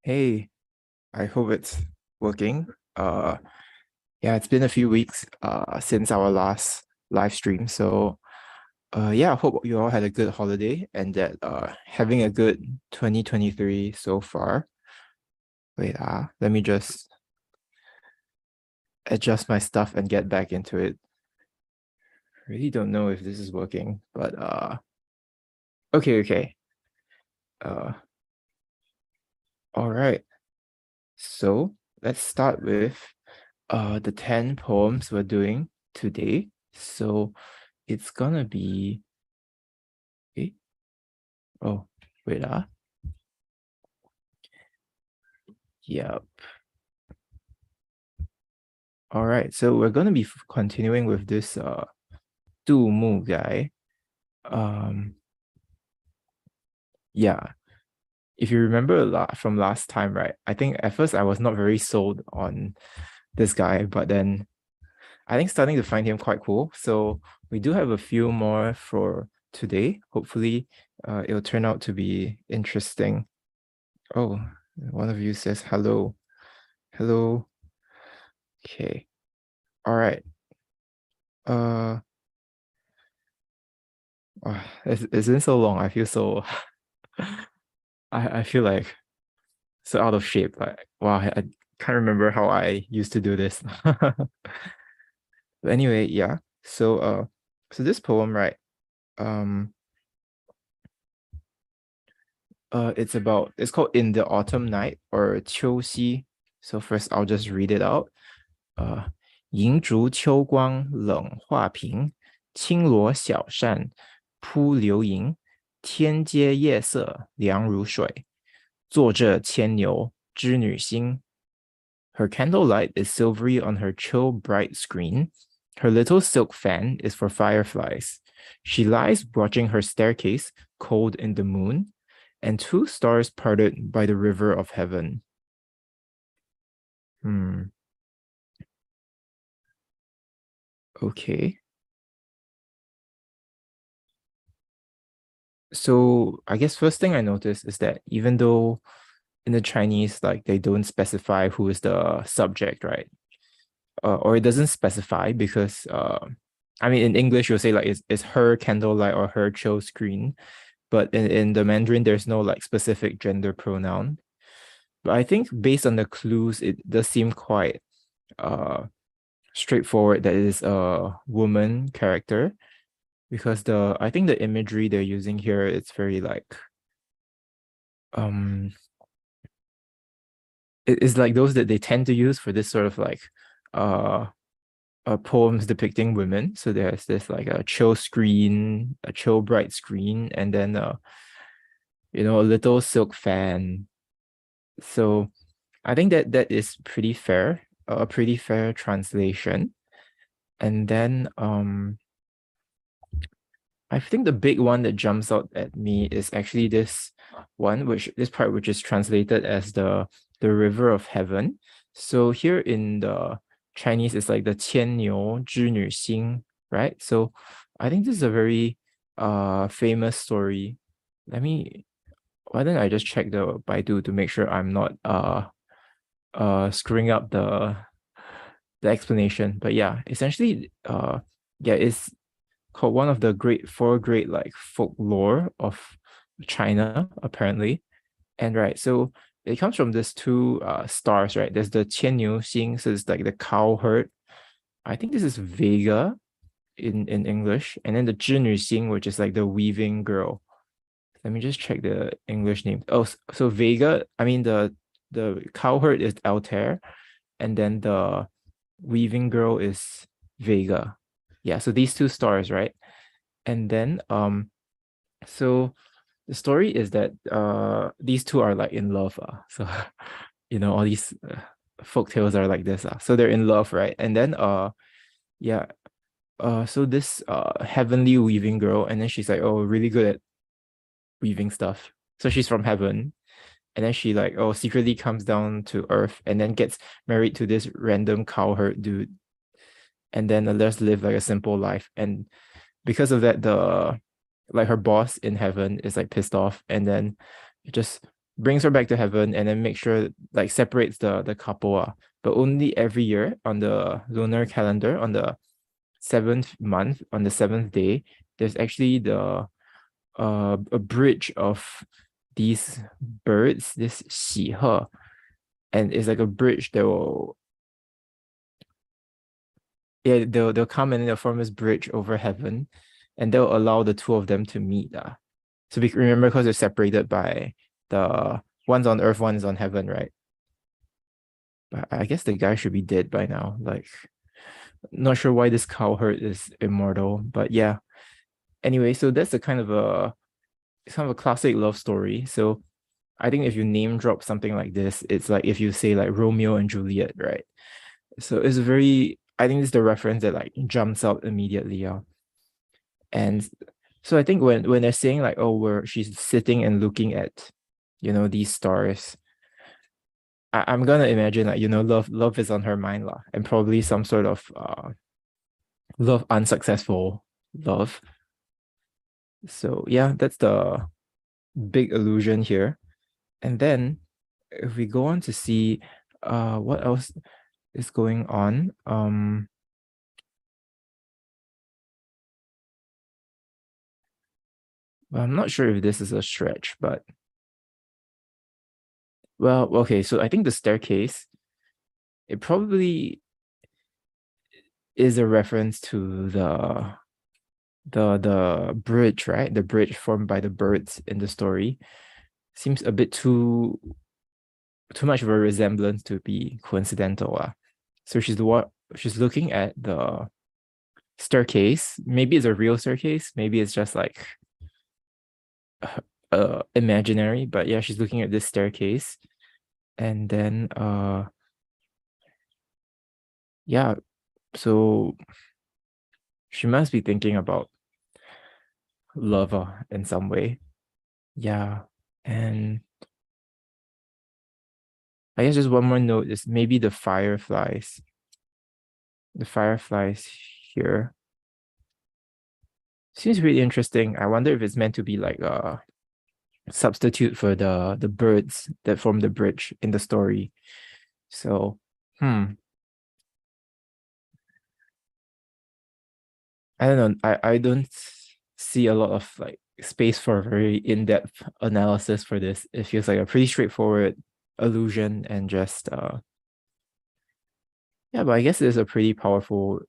Hey, I hope it's working. Yeah, it's been a few weeks since our last live stream. So yeah, I hope you all had a good holiday and that having a good 2023 so far. Wait, let me just adjust my stuff and get back into it. Really don't know if this is working, but okay. Uh all right. So let's start with the 10 poems we're doing today. So it's gonna be okay. Oh, wait, yep. All right, so we're gonna be continuing with this Du Mu guy. Um, yeah, if you remember from last time, right? I think at first I was not very sold on this guy, but then I think starting to find him quite cool. So we do have a few more for today. Hopefully, it'll turn out to be interesting. Oh, one of you says hello. Hello. Okay. All right. Uh, it's been so long. I feel so I feel like so out of shape. Like wow, I can't remember how I used to do this. But anyway, yeah. So this poem, right? Um it's called In the Autumn Night or 秋夕. So first I'll just read it out. 银烛秋光冷画屏，轻罗小扇扑流萤。天阶夜色凉如水，坐着牵牛织女星。Her candlelight is silvery on her chill bright screen. Her little silk fan is for fireflies. She lies watching her staircase, cold in the moon, and two stars parted by the river of heaven. Okay. So I guess first thing I noticed is that even though in the Chinese, like they don't specify who is the subject, right? Or it doesn't specify because I mean in English you'll say like it's her candlelight or her chill screen, but in the Mandarin there's no like specific gender pronoun. But I think based on the clues, it does seem quite straightforward that it is a woman character because the I think the imagery they're using here it's very like um it is like those that they tend to use for this sort of like uh poems depicting women. So there's this like a chill screen, a chill bright screen, and then a little silk fan. So I think that is pretty fair, a pretty fair translation. And then I think the big one that jumps out at me is actually this part which is translated as the river of heaven. So here in the Chinese, it's like the 牵牛织女星, right? So I think this is a very famous story. Why don't I just check the Baidu to make sure I'm not screwing up the explanation. But yeah, essentially yeah, it's called one of the four great like folklore of China, apparently. And right, so it comes from these two stars, right? There's the Qianniu Xing, so it's like the cow herd. I think this is Vega in English, and then the Zhinü Xing, which is like the weaving girl. Let me just check the English name. Oh, so Vega, I mean the cow herd is Altair, and then the weaving girl is Vega. Yeah, so these two stars, right? And then so the story is that these two are like in love. So all these folk tales are like this. So they're in love, right? And then yeah, so this heavenly weaving girl, and then she's like, oh, really good at weaving stuff. So she's from heaven. And then she like secretly comes down to earth and then gets married to this random cowherd dude. And then let's live like a simple life. And because of that, the like her boss in heaven is like pissed off and then just brings her back to heaven, and then make sure like separates the couple. But only every year on the lunar calendar, on the 7th month, on the 7th day, there's actually a bridge of these birds, this 喜鹤, and it's like a bridge that will, yeah, they'll come and they'll form this bridge over heaven, and they'll allow the two of them to meet. So remember, because they're separated by the one's on earth, one's on heaven, right? But I guess the guy should be dead by now. Like, not sure why this cowherd is immortal, but yeah. Anyway, so that's a kind of a classic love story. So I think if you name drop something like this, it's like if you say like Romeo and Juliet, right? So it's very, I think it's the reference that like jumps out immediately. And so I think when they're saying like, oh, where she's sitting and looking at, these stars, I'm gonna imagine like, love is on her mind lah, and probably some sort of love, unsuccessful love. So yeah, that's the big illusion here. And then if we go on to see what else is going on, well, I'm not sure if this is a stretch, but well, okay, so I think the staircase, it probably is a reference to the bridge, right? The bridge formed by the birds in the story. Seems a bit too much of a resemblance to be coincidental. So she's looking at the staircase. Maybe it's a real staircase, maybe it's just like imaginary, but yeah, she's looking at this staircase, and then yeah, so she must be thinking about love in some way. Yeah. And I guess just one more note is maybe the fireflies. The fireflies here seems really interesting. I wonder if it's meant to be like a substitute for the birds that form the bridge in the story. So, I don't know. I don't see a lot of like space for a very in-depth analysis for this. It feels like a pretty straightforward illusion, and just yeah, but I guess it's a pretty powerful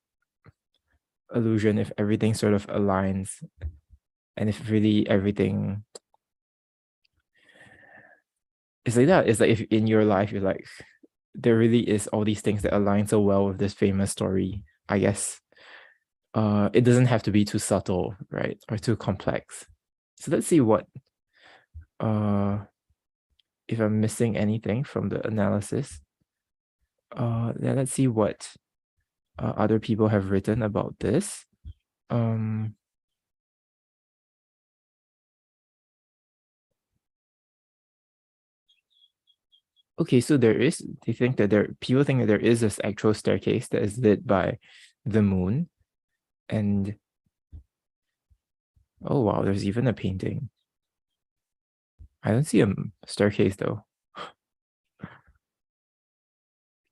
illusion if everything sort of aligns, and if really everything is like that. It's like if in your life you're like, there really is all these things that align so well with this famous story, I guess it doesn't have to be too subtle, right? Or too complex. So let's see what if I'm missing anything from the analysis. Yeah, let's see what other people have written about this. Okay, so people think that there is this actual staircase that is lit by the moon. And oh wow, there's even a painting. I don't see a staircase though.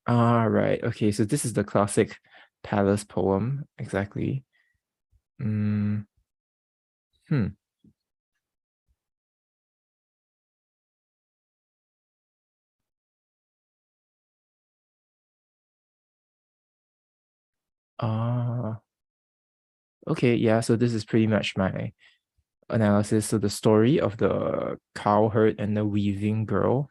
Right. Okay, so this is the classic palace poem, exactly. Hmm. Okay, yeah, so this is pretty much my analysis. So the story of the cowherd and the weaving girl,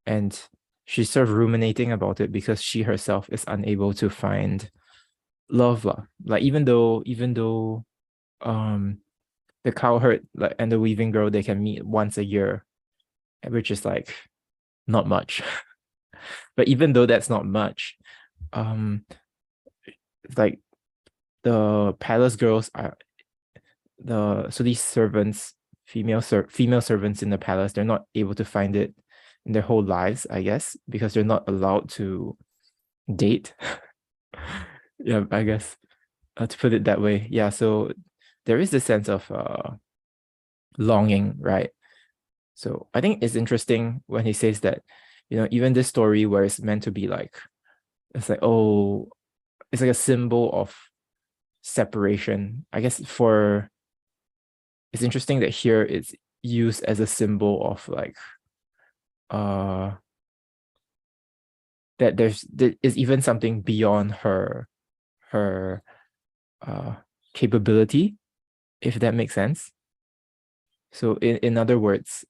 and she's sort of ruminating about it because she herself is unable to find love. Like even though the cowherd and the weaving girl, they can meet once a year, which is like not much. But even though that's not much, like the palace girls are these servants, female servants in the palace, they're not able to find it in their whole lives, I guess, because they're not allowed to date. Yeah, I guess, to put it that way. Yeah, so there is this sense of longing, right? So I think it's interesting when he says that, even this story where it's meant to be like, it's like, oh, it's like a symbol of separation. I guess it's interesting that here it's used as a symbol of like that there is even something beyond her capability, if that makes sense. So in other words,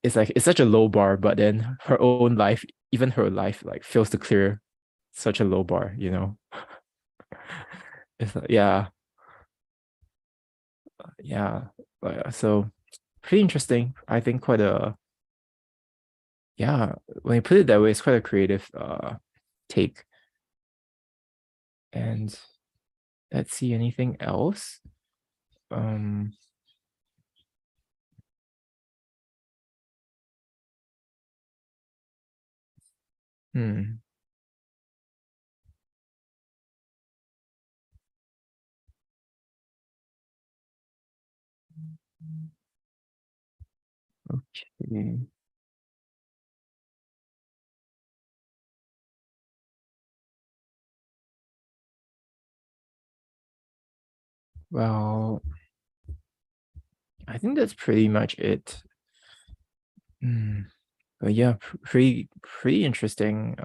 it's like it's such a low bar, but then her own life, even her life, like fails to clear such a low bar, It's like, yeah, yeah. So pretty interesting. I think quite a yeah, when you put it that way, it's quite a creative take. And let's see anything else. Hmm. Okay. Well, I think that's pretty much it. But yeah, pretty interesting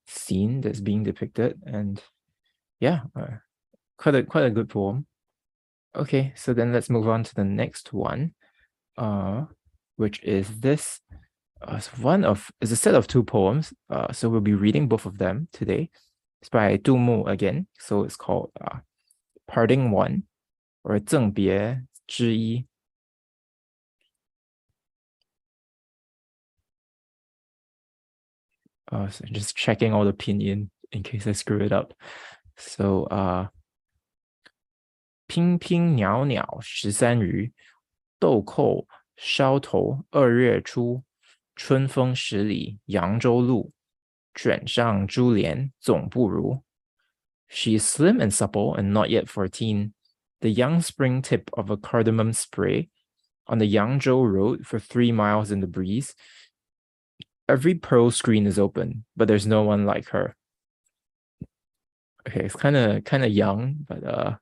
scene that's being depicted, and yeah, quite a good poem. Okay, so then let's move on to the next one, which is this. It's a set of two poems. So we'll be reading both of them today. It's by Du Mu again. So it's called Parting One or 赠别之一. So just checking all the pinyin in case I screw it up. So 乒乒袅袅13余，豆蔻梢头2月初。春风十里扬州路，卷上珠帘总不如。She is slim and supple and not yet 14, the young spring tip of a cardamom spray on the Yangzhou road for 3 miles in the breeze. Every pearl screen is open, but there's no one like her. Okay, it's kind of young, but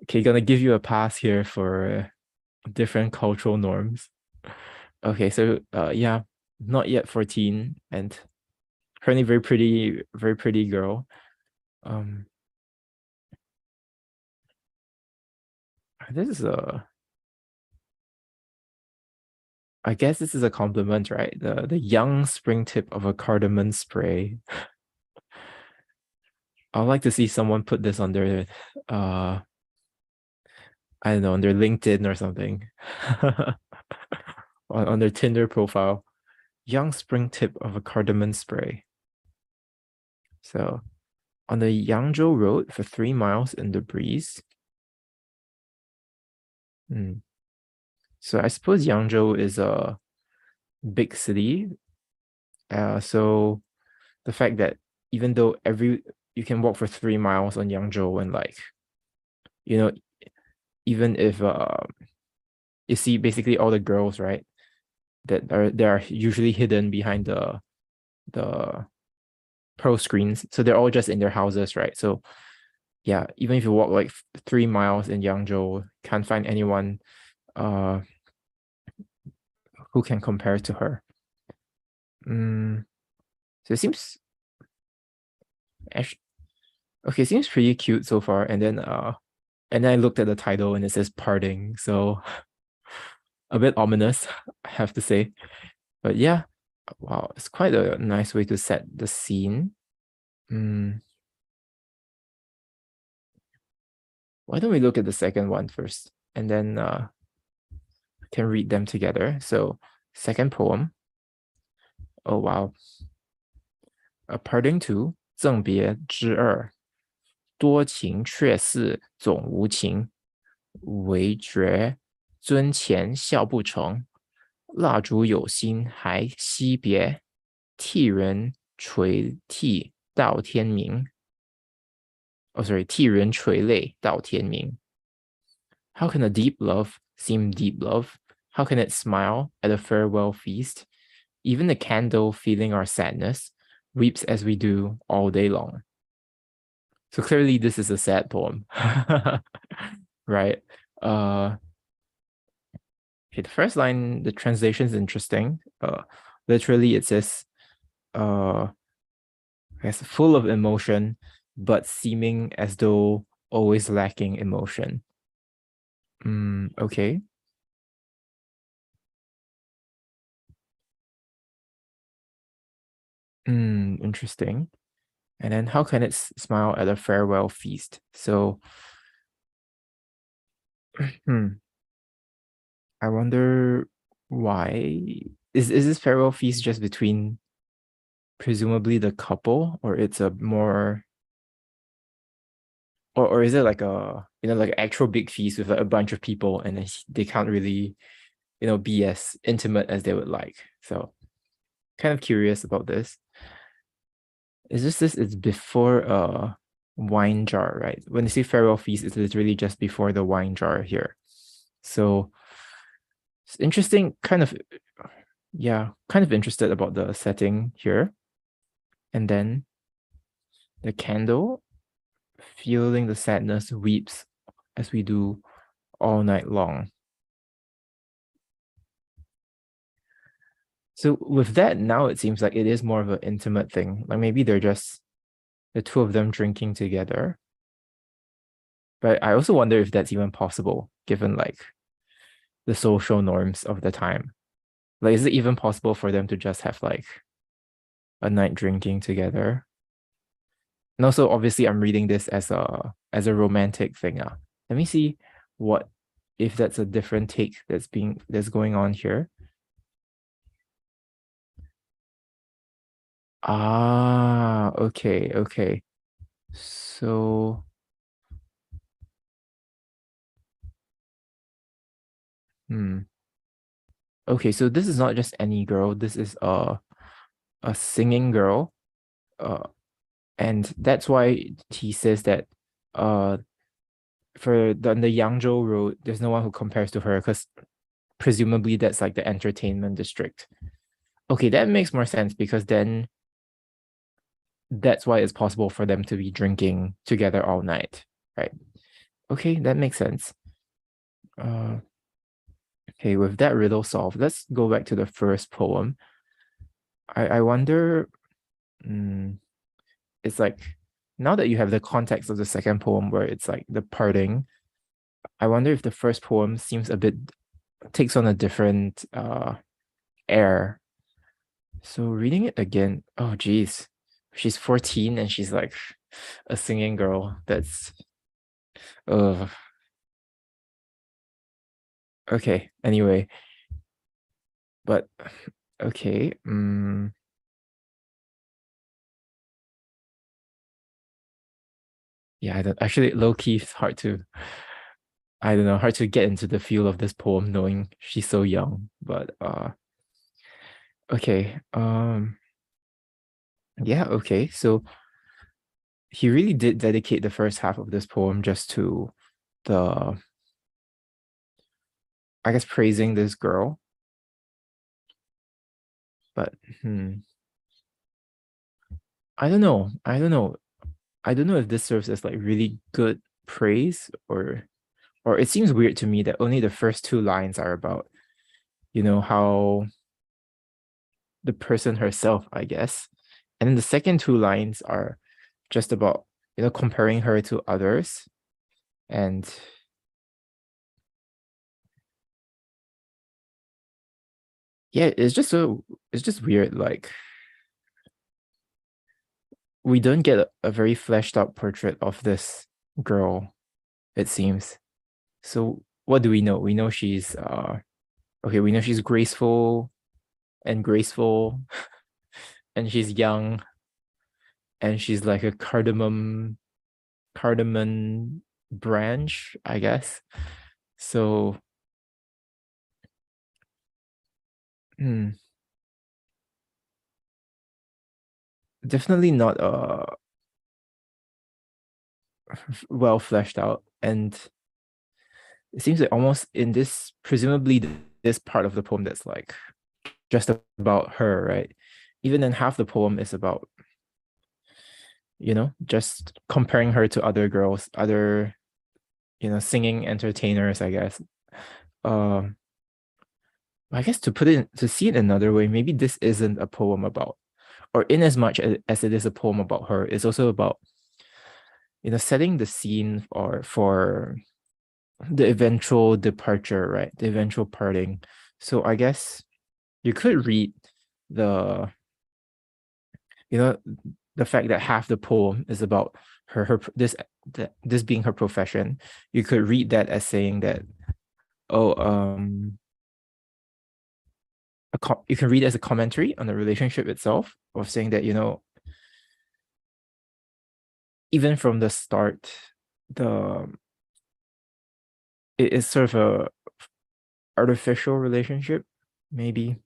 okay, gonna give you a pass here for different cultural norms. Okay, so yeah, not yet 14 and currently very pretty girl. This is I guess this is a compliment, right? The young spring tip of a cardamom spray. I'd like to see someone put this on their I don't know, on their LinkedIn or something. on their Tinder profile. Young spring tip of a cardamom spray. So on the Yangzhou road for 3 miles in the breeze. So I suppose Yangzhou is a big city. So the fact that even though you can walk for 3 miles on Yangzhou and like, even if you see basically all the girls, right, they are usually hidden behind the pro screens, so they're all just in their houses, right? So yeah, even if you walk like 3 miles in Yangzhou, can't find anyone who can compare to her. So it seems actually okay, seems pretty cute so far. And then I looked at the title and it says parting, so a bit ominous, I have to say. But yeah, wow, it's quite a nice way to set the scene. Why don't we look at the second one first, and then can read them together. So second poem. Oh wow. A parting to 赠别之二，多情却似总无情，唯觉尊前笑不成，蜡烛有心还惜别，替人垂涕到天明。Oh, sorry, 替人垂泪到天明。How can a deep love seem deep love? How can it smile at a farewell feast? Even the candle, feeling our sadness, weeps as we do all day long. So clearly, this is a sad poem, right? Uh, okay, the first line, the translation is interesting. Literally, it says, I guess, full of emotion, but seeming as though always lacking emotion. Okay. Interesting. And then how can it smile at a farewell feast? So, hmm, I wonder why. Is this farewell feast just between presumably the couple, or it's a more, or is it like a, like an actual big feast with like a bunch of people and then they can't really, be as intimate as they would like. So kind of curious about this. It's just this, it's before a wine jar, right? When you say farewell feast, it's literally just before the wine jar here. So it's interesting, kind of, yeah, kind of interested about the setting here. And then the candle, feeling the sadness, weeps as we do all night long. So with that, now it seems like it is more of an intimate thing. Like maybe they're just the two of them drinking together. But I also wonder if that's even possible, given like the social norms of the time. Like, is it even possible for them to just have like a night drinking together? And also, obviously, I'm reading this as a romantic thing. Let me see what if that's a different take that's going on here. Ah, okay, okay. So, hmm. Okay, so this is not just any girl. This is a singing girl. Uh, and that's why he says that uh for the Yangzhou road, there's no one who compares to her because presumably that's like the entertainment district. Okay, that makes more sense because then that's why it's possible for them to be drinking together all night, right? Okay, that makes sense. Uh, okay, with that riddle solved, let's go back to the first poem. I wonder, mm, it's like now that you have the context of the second poem where it's like the parting, I wonder if the first poem seems a bit takes on a different air. So reading it again, oh geez, she's 14 and she's like a singing girl. That's uh okay. Anyway, but okay. Yeah, I don't actually low key it's hard to I don't know, hard to get into the feel of this poem knowing she's so young. But okay. Yeah, okay. So he really did dedicate the first half of this poem just to the, I guess, praising this girl. But I don't know. I don't know. I don't know if this serves as like really good praise or it seems weird to me that only the first two lines are about, how the person herself, I guess. And then the second two lines are just about, comparing her to others. And yeah, it's just weird. Like we don't get a very fleshed out portrait of this girl, it seems. So what do we know? We know she's okay, we know she's graceful and she's young and she's like a cardamom branch, I guess. So hmm, definitely not well fleshed out. And it seems like almost in this, presumably this part of the poem that's like just about her, right? Even then half the poem is about, just comparing her to other girls, other, singing entertainers, I guess. Um, I guess to see it another way, maybe this isn't a poem about, or in as much as it is a poem about her, it's also about, setting the scene for the eventual departure, right? The eventual parting. So I guess you could read the, you know, the fact that half the poem is about this being her profession. You could read that as saying that, oh, you can read it as a commentary on the relationship itself, of saying that, even from the start, the it is sort of a artificial relationship, maybe.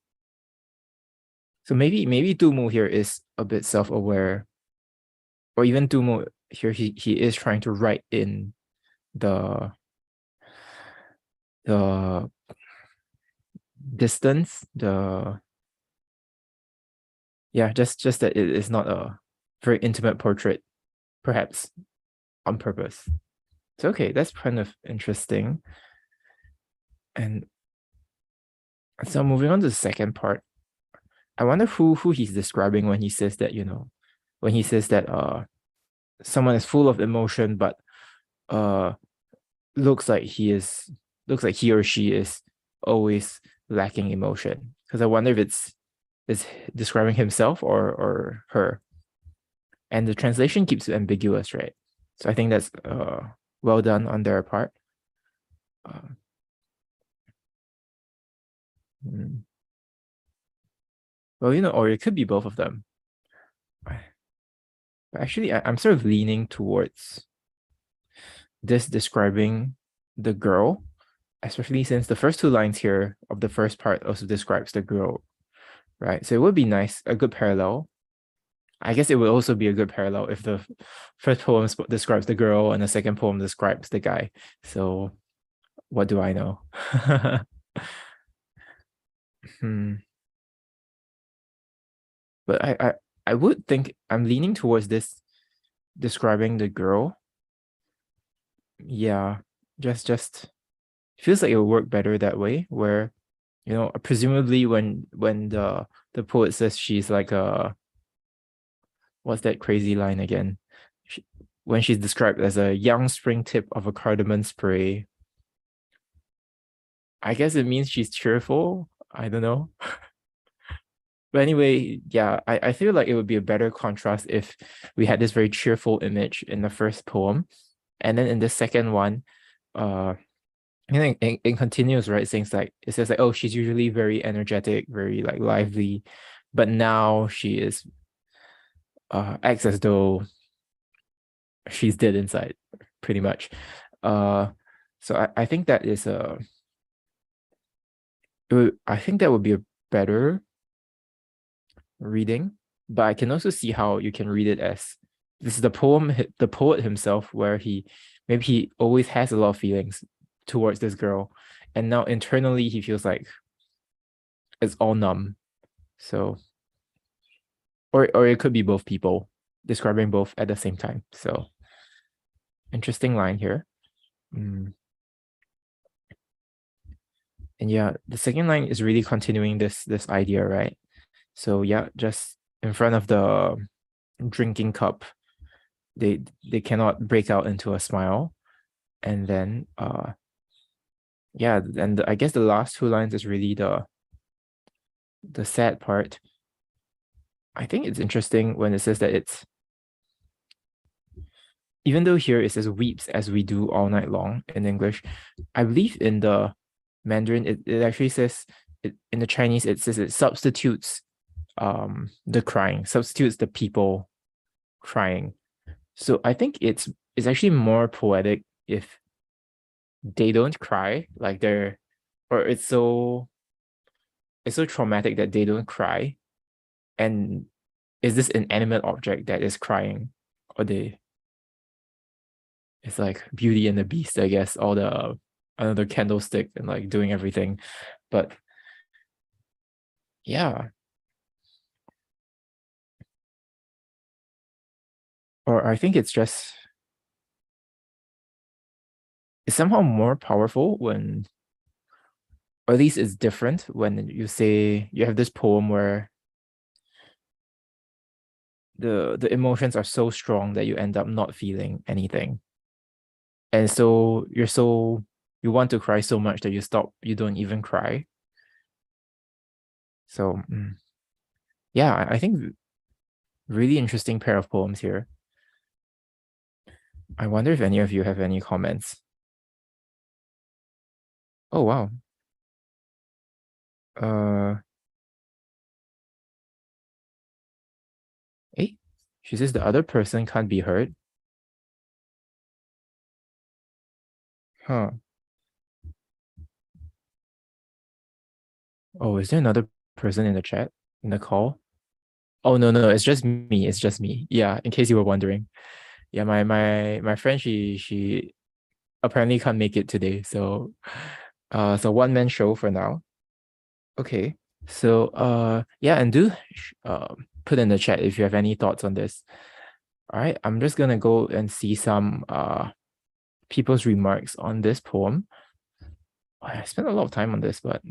So maybe Tumu here is a bit self-aware, or even Tumu here, he is trying to write in the the distance, just that it is not a very intimate portrait, perhaps on purpose. So okay, that's kind of interesting. And so moving on to the second part, I wonder who he's describing when he says that, when he says that someone is full of emotion, but uh looks like he or she is always lacking emotion. Because I wonder if it's describing himself or her. And the translation keeps it ambiguous, right? So I think that's well done on their part. Hmm. Well, or it could be both of them. But actually, I'm sort of leaning towards this describing the girl, especially since the first two lines here of the first part also describes the girl, right? So it would be nice, a good parallel. I guess it would also be a good parallel if the first poem describes the girl and the second poem describes the guy. So what do I know? Hmm. But I would think I'm leaning towards this describing the girl. Yeah, just feels like it would work better that way, where presumably when the poet says she's like a, what's that crazy line again? When she's described as a young spring tip of a cardamom spray, I guess it means she's cheerful. I don't know. But anyway, yeah, I feel like it would be a better contrast if we had this very cheerful image in the first poem. And then in the second one, uh, it continues, right? Things like, it says like, oh, she's usually very energetic, very like lively, but now she is acts as though she's dead inside, pretty much. Uh, so I think that is I think that would be a better reading, but I can also see how you can read it as this is the poet himself, where maybe he always has a lot of feelings towards this girl, and now internally he feels like it's all numb. So, or it could be both people describing both at the same time. So, interesting line here. Mm. And yeah, the second line is really continuing this idea, right? So yeah, just in front of the drinking cup, they cannot break out into a smile. And then yeah, and I guess the last two lines is really the sad part. I think it's interesting when it says that it's, even though here it says weeps as we do all night long in English, I believe in the Mandarin it actually says in the Chinese it says it substitutes the crying, substitutes the people crying. So I think it's actually more poetic if they don't cry, like or it's so traumatic that they don't cry, and is this inanimate object that is crying, or it's like Beauty and the Beast, I guess, all the another candlestick and like doing everything. But yeah. Or I think it's somehow more powerful when, or at least it's different when you say you have this poem where the emotions are so strong that you end up not feeling anything. And so you want to cry so much that you don't even cry. So yeah, I think really interesting pair of poems here. I wonder if any of you have any comments. Oh wow. Uh eh? She says the other person can't be heard. Huh. Oh, is there another person in the chat, in the call? Oh no, it's just me. It's just me. Yeah, in case you were wondering. Yeah, my friend, she apparently can't make it today. So one man show for now. Okay. So yeah, and do put in the chat if you have any thoughts on this. All right, I'm just gonna go and see some people's remarks on this poem. I spent a lot of time on this, but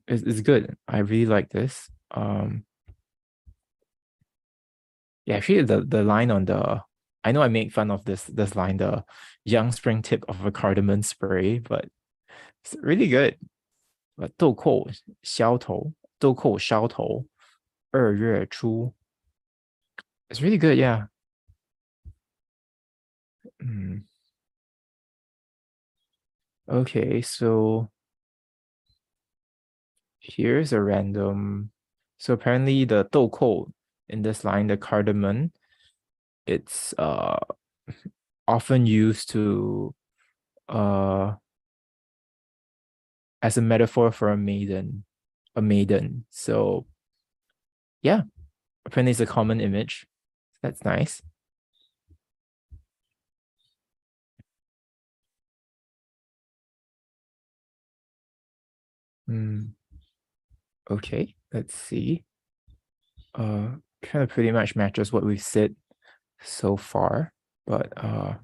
it's good. I really like this. Yeah, actually the line on the, I know I make fun of this line, the young spring tip of a cardamom spray, but it's really good. 豆蔻梟头，2月初. It's really good, yeah. Okay, so here's a random. So apparently the 豆蔻 in this line, the cardamom, it's often used to as a metaphor for a maiden. So yeah, apparently it's a common image. That's nice. Okay, let's see. Kind of pretty much matches what we've said so far, but a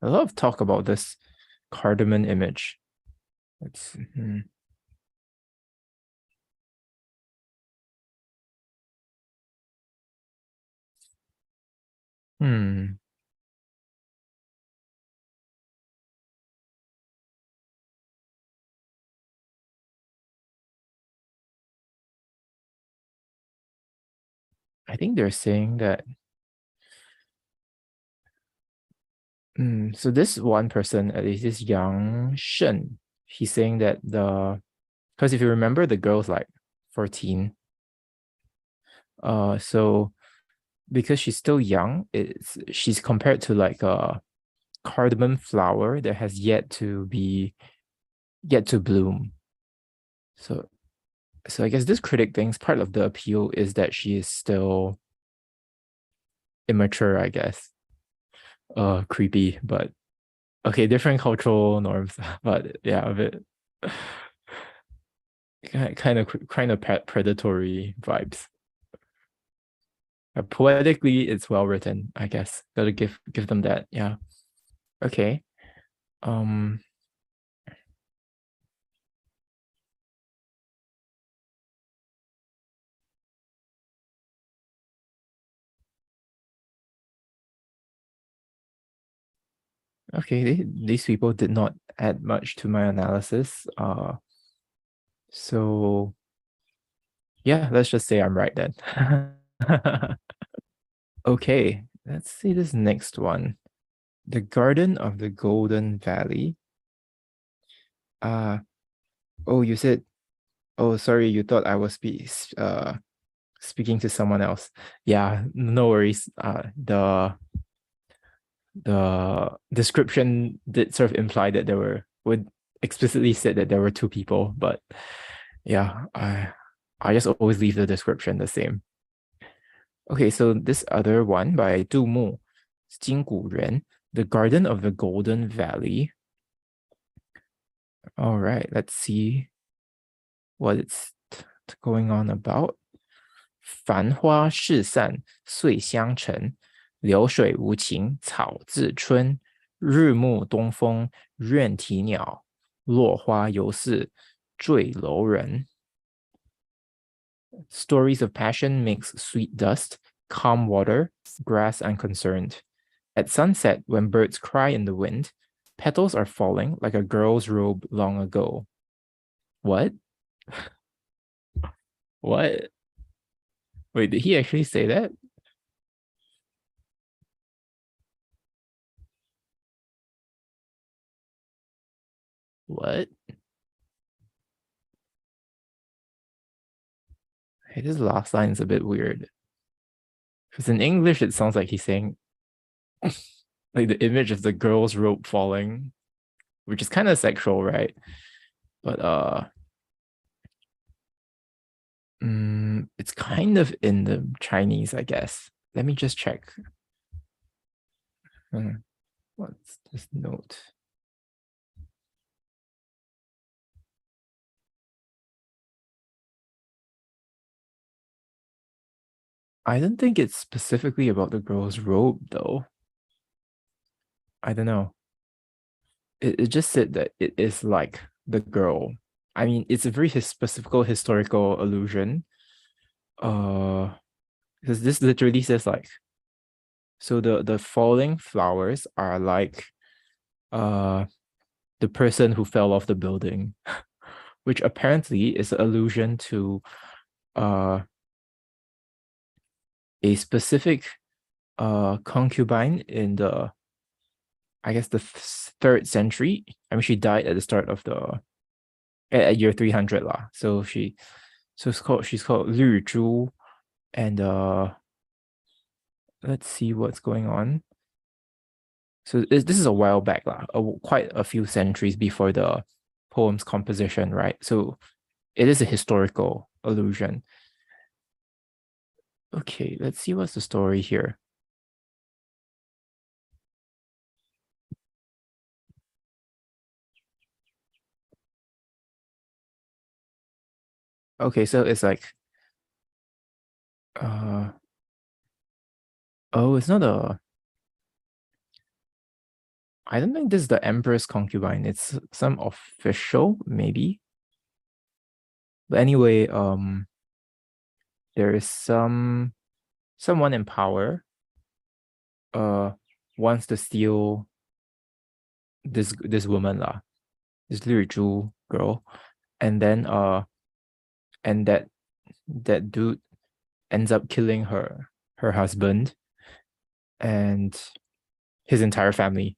lot of talk about this cardamom image. Let's I think they're saying that. So this one person, at least this Yang Shen, he's saying that because if you remember, the girl's like 14. So because she's still young, she's compared to like a cardamom flower that has yet to bloom. So I guess this critic thinks part of the appeal is that she is still immature, I guess. Creepy, but okay, different cultural norms, but yeah, a bit kind of predatory vibes. Poetically, it's well written, I guess. Gotta give them that. Yeah. Okay. Okay, these people did not add much to my analysis. So yeah, let's just say I'm right then. Okay, let's see this next one. The Garden of the Golden Valley. Oh, you said, oh, sorry, you thought I was speaking to someone else. Yeah, no worries. The description did sort of imply that would explicitly said that there were two people, but yeah, I just always leave the description the same. Okay, so this other one by Du Mu, 金谷园, The Garden of the Golden Valley. All right, let's see what it's going on about. 繁花事散岁相承，流水无情草自春。日暮东风怨啼鸟，落花犹似坠楼人。Stories of passion mix sweet dust, calm water, grass unconcerned. At sunset, when birds cry in the wind, petals are falling like a girl's robe long ago. What? What? Wait, did he actually say that? What? Hey, this last line is a bit weird. Because in English, it sounds like he's saying, like the image of the girl's robe falling, which is kind of sexual, right? But it's kind of in the Chinese, I guess. Let me just check. What's this note? I don't think it's specifically about the girl's robe, though. I don't know. It just said that it is like the girl. I mean, it's a very specific historical allusion. Because this literally says like, so the falling flowers are like the person who fell off the building, which apparently is an allusion to a specific concubine in the, I guess, the 3rd century. I mean, she died at the start of the at year 300 lah. So she's called Lü Zhu, and let's see what's going on. So this is a while back lah, quite a few centuries before the poem's composition, right? So it is a historical allusion. Okay, let's see what's the story here. Okay, so it's like, oh, it's not a, I don't think this is the emperor's concubine. It's some official, maybe. But anyway, there is someone in power wants to steal this woman lah, this Liu Zhu girl, and then and that dude ends up killing her husband and his entire family.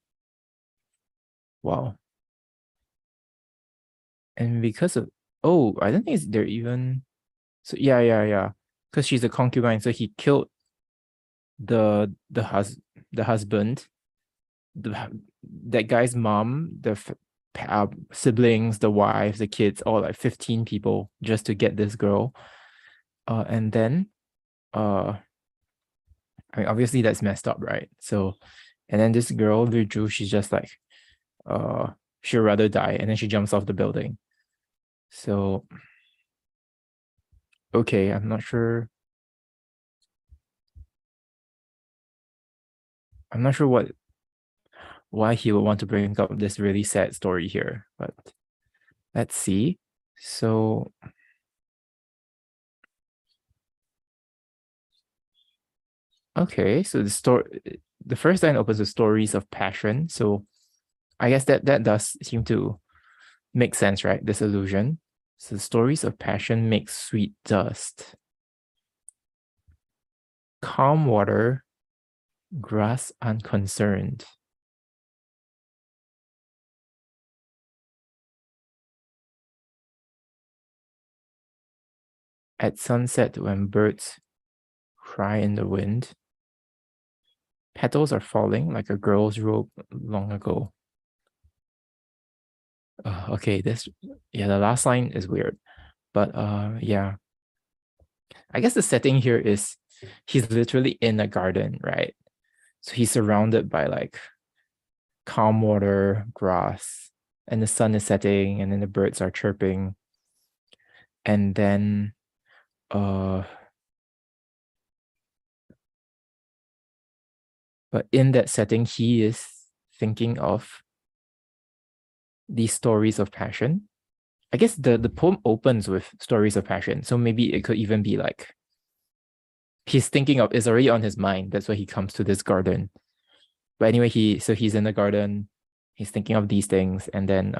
Wow. And because of, oh, I don't think they're even, so yeah, because she's a concubine, so he killed the husband, that guy's mom, the siblings, the wife, the kids, all like 15 people just to get this girl. And then I mean, obviously that's messed up, right? So, and then this girl, Liu Zhu, she's just like, she'd rather die, and then she jumps off the building. So, okay, I'm not sure. I'm not sure why he would want to bring up this really sad story here, but let's see. So, okay, so the first line opens with stories of passion. So I guess that does seem to make sense, right? This allusion. So stories of passion make sweet dust. Calm water, grass unconcerned. At sunset, when birds cry in the wind, petals are falling like a girl's robe long ago. Okay, the last line is weird, but yeah. I guess the setting here is he's literally in a garden, right? So he's surrounded by like calm water, grass, and the sun is setting, and then the birds are chirping. And then but in that setting, he is thinking of these stories of passion. I guess the poem opens with stories of passion. So maybe it could even be like he's thinking of, it's already on his mind. That's why he comes to this garden. But anyway, he's in the garden, he's thinking of these things, and then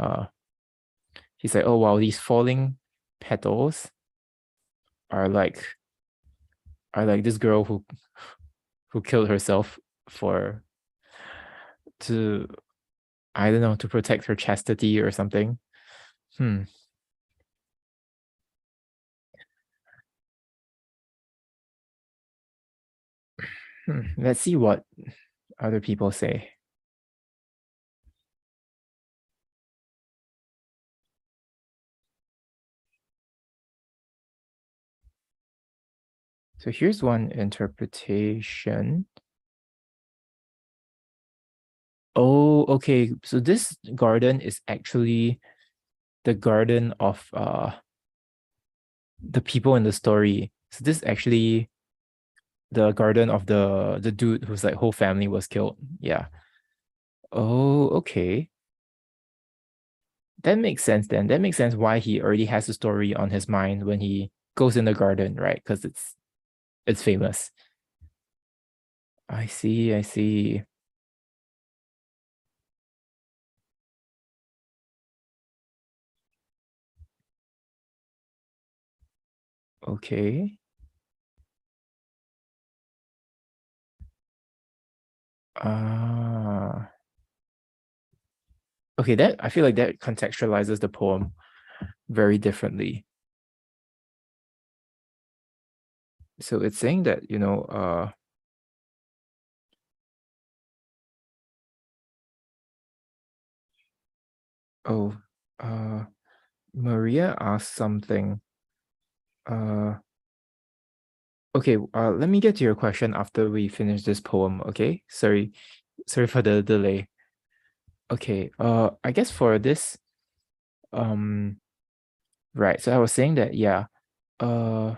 he's like, oh wow, these falling petals are like this girl who killed herself for to I don't know, to protect her chastity or something. Hmm. Let's see what other people say. So here's one interpretation. Oh, okay. So this garden is actually the garden of the people in the story. So this is actually the garden of the dude whose like whole family was killed. Yeah. Oh, okay. That makes sense then. That makes sense why he already has a story on his mind when he goes in the garden, right? Because it's famous. I see, I see. Okay. Ah. Okay, that I feel like that contextualizes the poem very differently. So it's saying that, oh, uh, Maria asked something. Uh, okay, let me get to your question after we finish this poem, okay? Sorry for the delay. Okay, I guess for this, um, right, so I was saying that, yeah, uh,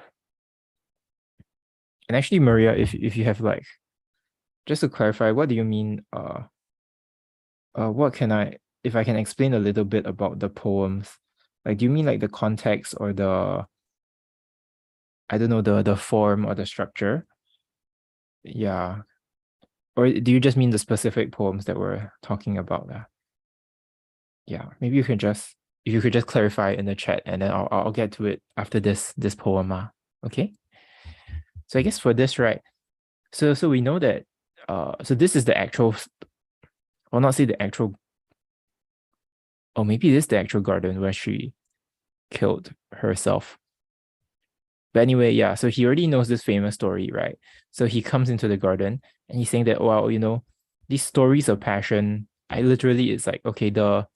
and actually, Maria, if you have like, just to clarify, what do you mean, what can if I can explain a little bit about the poems, like, do you mean like the context or I don't know, the form or the structure? Yeah. Or do you just mean the specific poems that we're talking about? Yeah. Maybe you can just if you could just clarify in the chat, and then I'll get to it after this poem. Okay. So I guess for this, right? So we know that so this is the actual, I'll not say the actual, or maybe this is the actual garden where she killed herself. But anyway, yeah, so he already knows this famous story, right? So he comes into the garden and he's saying that, well, these stories of passion, I literally, it's like, okay, the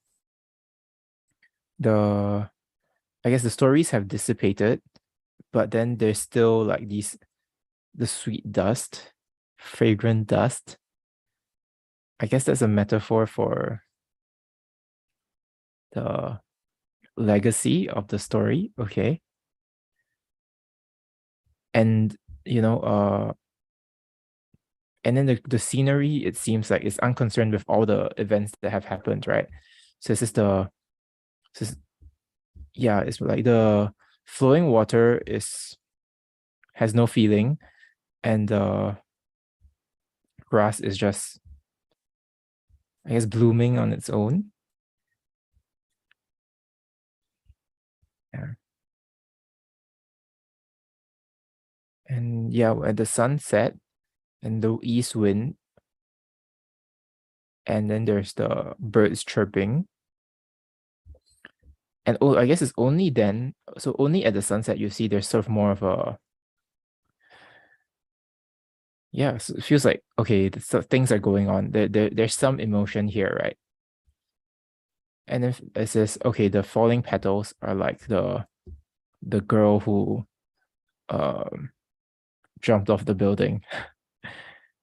I guess the stories have dissipated, but then there's still like the sweet dust, fragrant dust. I guess that's a metaphor for the legacy of the story. Okay. And you know, and then the scenery, it seems like it's unconcerned with all the events that have happened, right? So this is, yeah, it's like the flowing water has no feeling, and the grass is just, I guess, blooming on its own. Yeah. And yeah, at the sunset and the east wind, and then there's the birds chirping. And oh, I guess it's only then, so only at the sunset you see there's sort of more of a, yeah, so it feels like, okay, so things are going on. There's some emotion here, right? And if it says, okay, the falling petals are like the girl jumped off the building.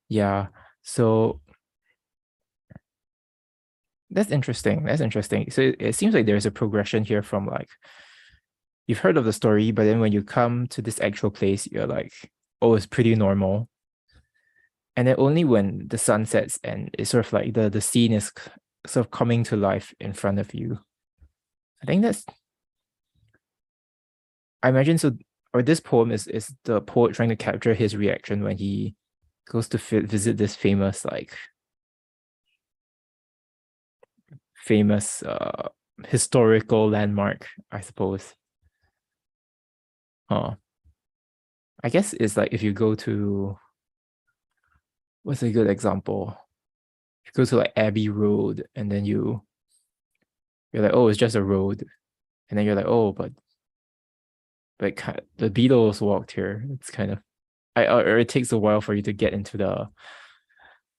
Yeah, so that's interesting. That's interesting. So it seems like there's a progression here from like you've heard of the story, but then when you come to this actual place, you're like, oh, it's pretty normal. And then only when the sun sets and it's sort of like the scene is sort of coming to life in front of you. I think that's I imagine so. Or this poem is the poet trying to capture his reaction when he goes to visit this famous historical landmark, I suppose. I guess it's like if you go to what's a good example? If you go to like Abbey Road and then you're like, oh, it's just a road, and then you're like, oh, but like the Beatles walked here. It's kind of or it takes a while for you to get into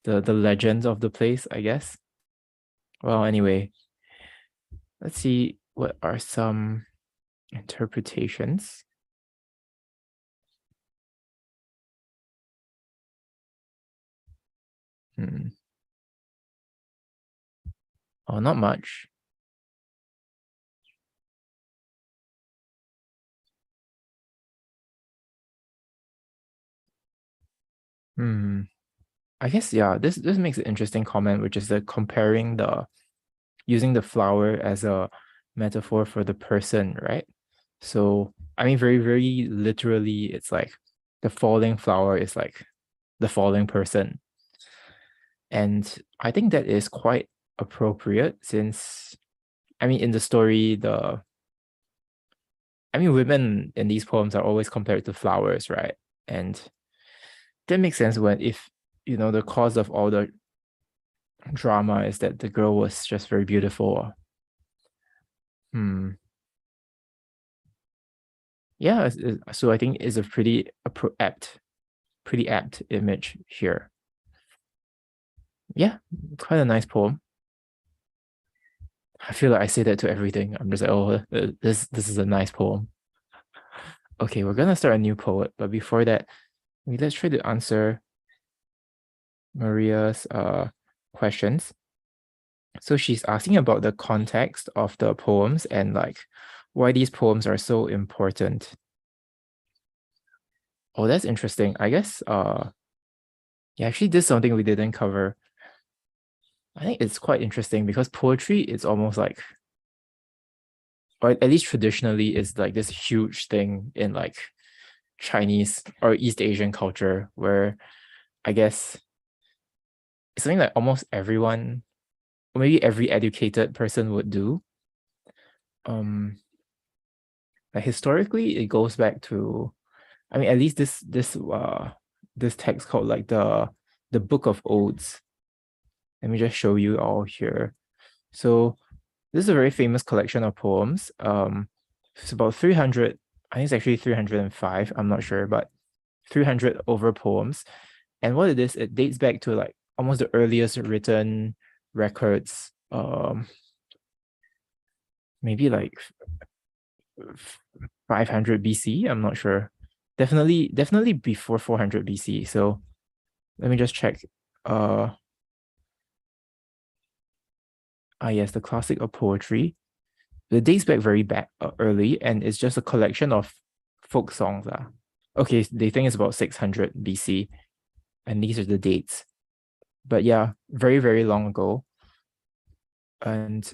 the legends of the place, I guess. Well, anyway, let's see what are some interpretations. Oh, not much. I guess yeah, this makes an interesting comment, which is the comparing the using the flower as a metaphor for the person, right? So I mean very, very literally, it's like the falling flower is like the falling person. And I think that is quite appropriate since I mean in the story, women in these poems are always compared to flowers, right? And that makes sense when if the cause of all the drama is that the girl was just very beautiful. Yeah, so I think it's a pretty apt image here. Yeah, quite a nice poem. I feel like I say that to everything. I'm just like, oh, this is a nice poem. Okay, we're gonna start a new poet, but before that, let's try to answer Maria's questions. So she's asking about the context of the poems and like why these poems are so important. Oh, that's interesting. I guess yeah, actually this is something we didn't cover. I think it's quite interesting because poetry is almost like, or at least traditionally, is like this huge thing in like Chinese or East Asian culture where I guess it's something like almost everyone, or maybe every educated person would do. Like historically, it goes back to, I mean, at least this text called like the Book of Odes. Let me just show you all here. So this is a very famous collection of poems. It's about 300, I think it's actually 305, I'm not sure, but 300 over poems. And what it is, it dates back to like almost the earliest written records, maybe like 500 BC, I'm not sure. Definitely before 400 BC. So let me just check. Yes, the classic of poetry. It dates back very back early, and it's just a collection of folk songs. Okay, they think it's about 600 BC, and these are the dates. But yeah, very, very long ago. And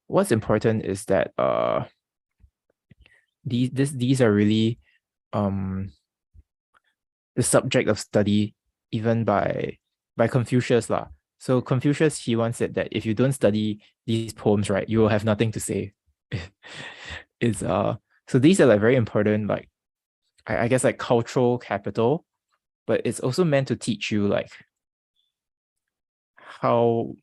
what's important is that these are really the subject of study even by Confucius lah. So Confucius, he once said that if you don't study these poems, right, you will have nothing to say. It's so these are like very important, like I guess like cultural capital, but it's also meant to teach you like how,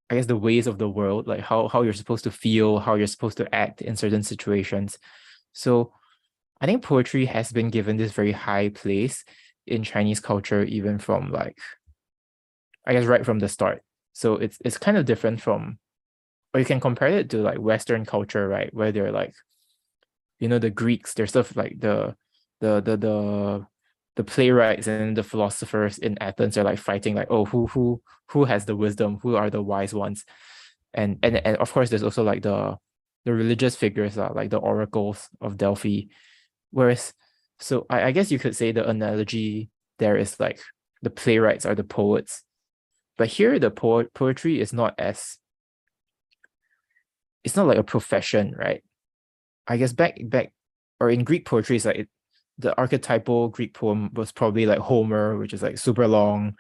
I guess, the ways of the world, like how you're supposed to feel, how you're supposed to act in certain situations. So I think poetry has been given this very high place in Chinese culture, even from like, I guess, right from the start. So it's kind of different from, or you can compare it to like Western culture, right? Where they're like, the Greeks, they're stuff like the playwrights and the philosophers in Athens are like fighting like, oh, who has the wisdom, who are the wise ones. And of course there's also like the religious figures, like the oracles of Delphi. Whereas, so I guess you could say the analogy there is like the playwrights are the poets. But here the poetry is not as, it's not like a profession, right? I guess back or in Greek poetry, it's like the archetypal Greek poem was probably like Homer, which is like super long.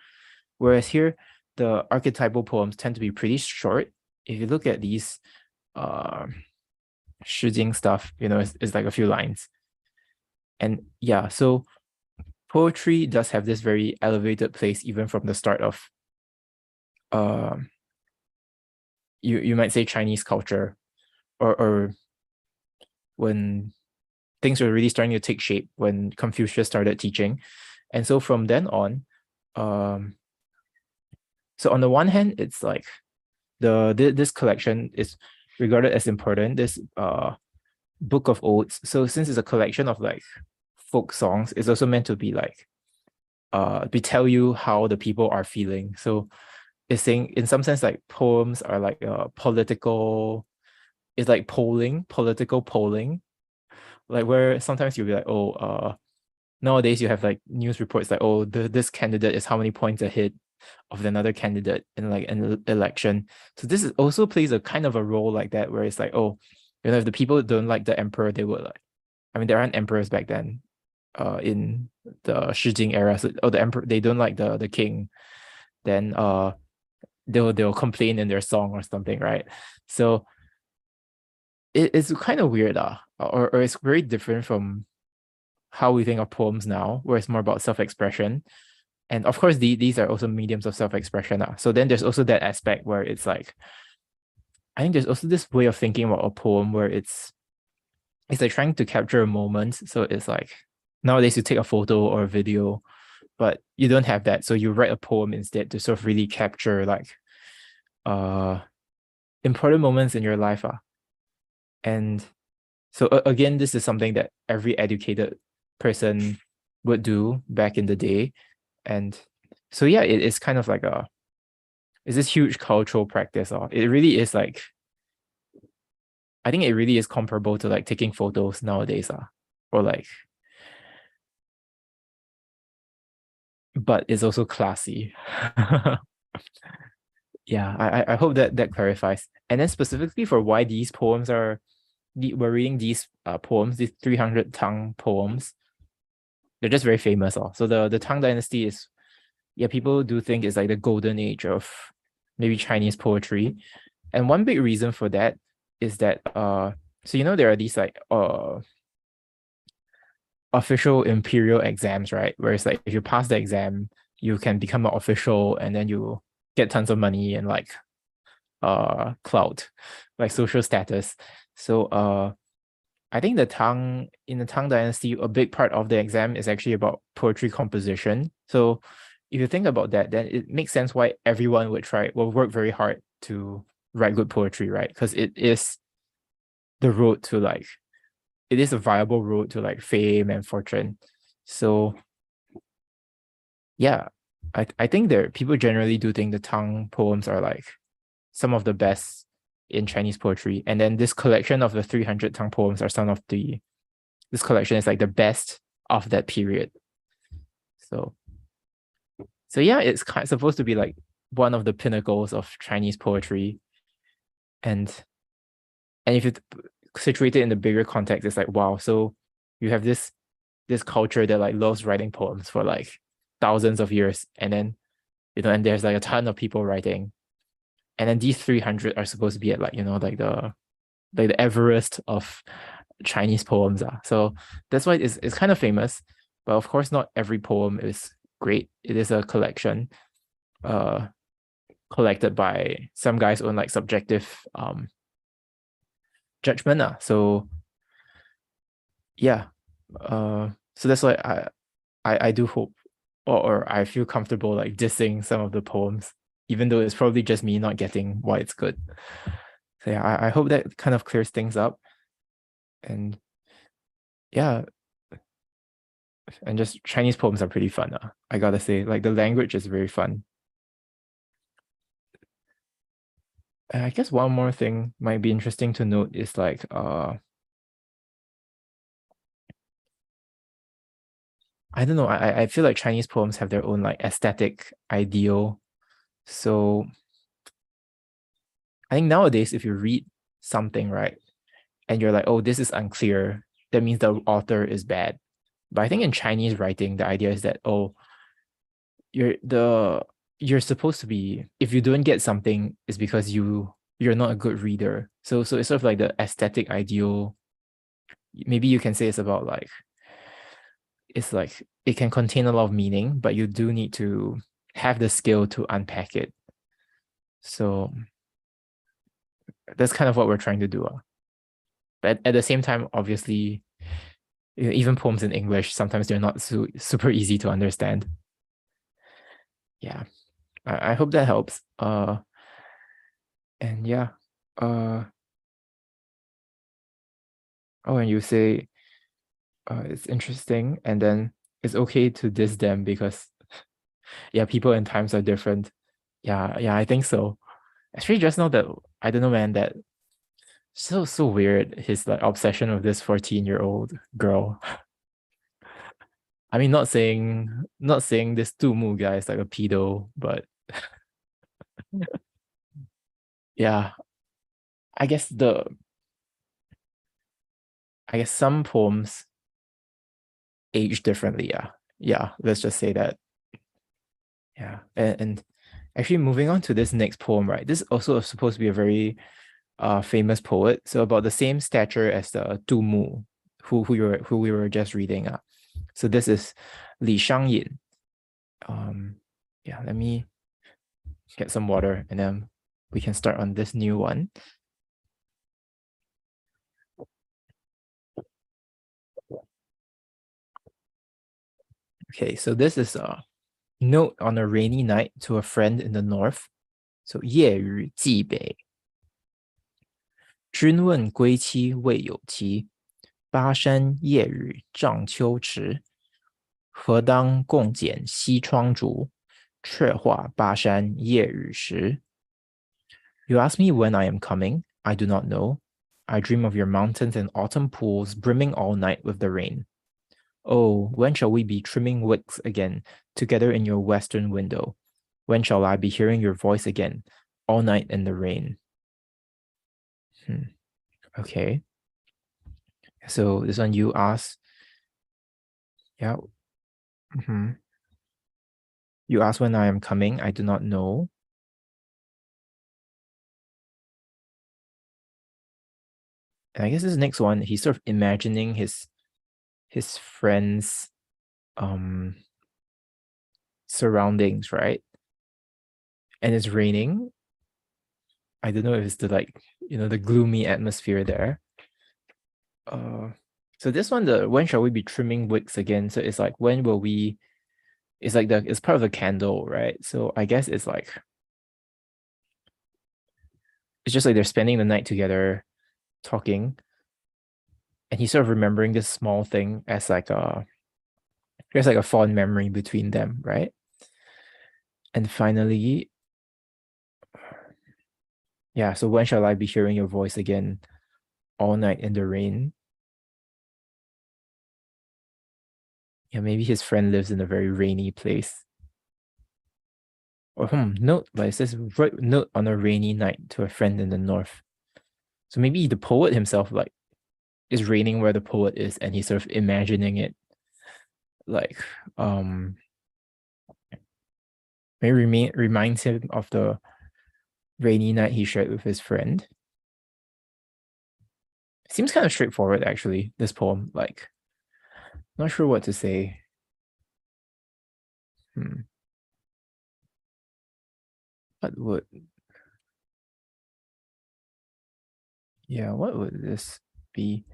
Whereas here, the archetypal poems tend to be pretty short. If you look at these uh Shijing stuff, it's like a few lines. And yeah, so poetry does have this very elevated place even from the start of you might say Chinese culture, or when things were really starting to take shape when Confucius started teaching. And so from then on, so on the one hand, it's like this collection is regarded as important, this book of odes. So since it's a collection of like folk songs, it's also meant to be like tell you how the people are feeling. So it's saying in some sense like poems are like political, it's like political polling, like where sometimes you'll be like, oh, nowadays you have like news reports like, oh, this candidate is how many points ahead of another candidate in like an election. So this is also plays a kind of a role like that, where it's like, oh, if the people don't like the emperor, they would like, I mean, there aren't emperors back then, in the Shijing era. So, the emperor, they don't like the king, then they'll complain in their song or something, right? So it's kind of weird, or it's very different from how we think of poems now, where it's more about self-expression. And of course, these are also mediums of self-expression. So then there's also that aspect where it's like, I think there's also this way of thinking about a poem where it's like trying to capture a moment. So it's like nowadays you take a photo or a video, but you don't have that. So you write a poem instead to sort of really capture like important moments in your life. And so again, this is something that every educated person would do back in the day. And so yeah, it's kind of like it's this huge cultural practice. It really is like, I think it really is comparable to like taking photos nowadays. Or like, but it's also classy. Yeah, I hope that clarifies. And then specifically for why these poems we're reading these poems, these 300 Tang poems, they're just very famous. So the Tang dynasty is, yeah, people do think it's like the golden age of maybe Chinese poetry. And one big reason for that is that so there are these like official imperial exams, right? Where it's like if you pass the exam, you can become an official, and then you get tons of money and like clout, like social status. So I think in the Tang dynasty, a big part of the exam is actually about poetry composition. So if you think about that, then it makes sense why everyone will work very hard to write good poetry, right? Because it is the road to like, it is a viable road to like fame and fortune. So yeah, I think people generally do think the Tang poems are like some of the best in Chinese poetry. And then this collection of the 300 Tang poems are this collection is like the best of that period. So yeah, it's supposed to be like one of the pinnacles of Chinese poetry. And if you situate it in the bigger context, it's like, wow, so you have this culture that like loves writing poems for like thousands of years, and then and there's like a ton of people writing, and then these 300 are supposed to be at like like the Everest of Chinese poems. So that's why it's kind of famous. But of course, not every poem is great. It is a collection collected by some guy's own like subjective judgment. So yeah, so that's why I do hope, or I feel comfortable like dissing some of the poems, even though it's probably just me not getting why it's good. So yeah, I hope that kind of clears things up. And yeah, And just Chinese poems are pretty fun. I gotta say, like the language is very fun. And I guess one more thing might be interesting to note is like I don't know, I feel like Chinese poems have their own like aesthetic ideal. So I think nowadays if you read something, right, and you're like, oh, this is unclear, that means the author is bad. But I think in Chinese writing, the idea is that, oh, you're the you're supposed to be, if you don't get something, it's because you're not a good reader. So it's sort of like the aesthetic ideal. Maybe you can say it's about like it's like it can contain a lot of meaning, but you do need to have the skill to unpack it. So that's kind of what we're trying to do. But at the same time, obviously, even poems in English, sometimes they're not super easy to understand. Yeah, I hope that helps. And yeah, uh, oh, and you say it's interesting, and then it's okay to diss them because yeah, people and times are different. Yeah, I think so. Actually, just now that I don't know, man, that so weird. His like obsession with this 14-year-old girl. I mean, not saying this Tumu guy is like a pedo, but yeah, I guess the I guess some poems age differently. Yeah, let's just say that. Yeah, and actually moving on to this next poem, right? This is also supposed to be a very famous poet, so about the same stature as the Tumu, who we were just reading. So this is Li Shangyin. Um, yeah, let me get some water and then we can start on this new one. Okay, so this is a note on a rainy night to a friend in the north. So 夜雨寄北，君问归期未有期，巴山夜雨涨秋池。何当共剪西窗烛，却话巴山夜雨时。You ask me when I am coming, I do not know. I dream of your mountains and autumn pools brimming all night with the rain. Oh, when shall we be trimming wicks again, together in your western window? When shall I be hearing your voice again, all night in the rain? Okay. So this one you ask, yeah. You ask when I am coming, I do not know. And I guess this next one, he's sort of imagining his friends' um surroundings, right? And it's raining. I don't know if it's the like, the gloomy atmosphere there. So this one, the when shall we be trimming wicks again? So it's like when will we? It's like it's part of the candle, right? So I guess it's just like they're spending the night together, talking, and he's sort of remembering this small thing as like there's like a fond memory between them, right? And finally, yeah. So when shall I be hearing your voice again, all night in the rain? Yeah, maybe his friend lives in a very rainy place. Or note, but it says write note on a rainy night to a friend in the north. So maybe the poet himself like is raining where the poet is, and he's sort of imagining it like maybe reminds him of the rainy night he shared with his friend. Seems kind of straightforward actually, this poem. Like, not sure what to say. What would what would this be?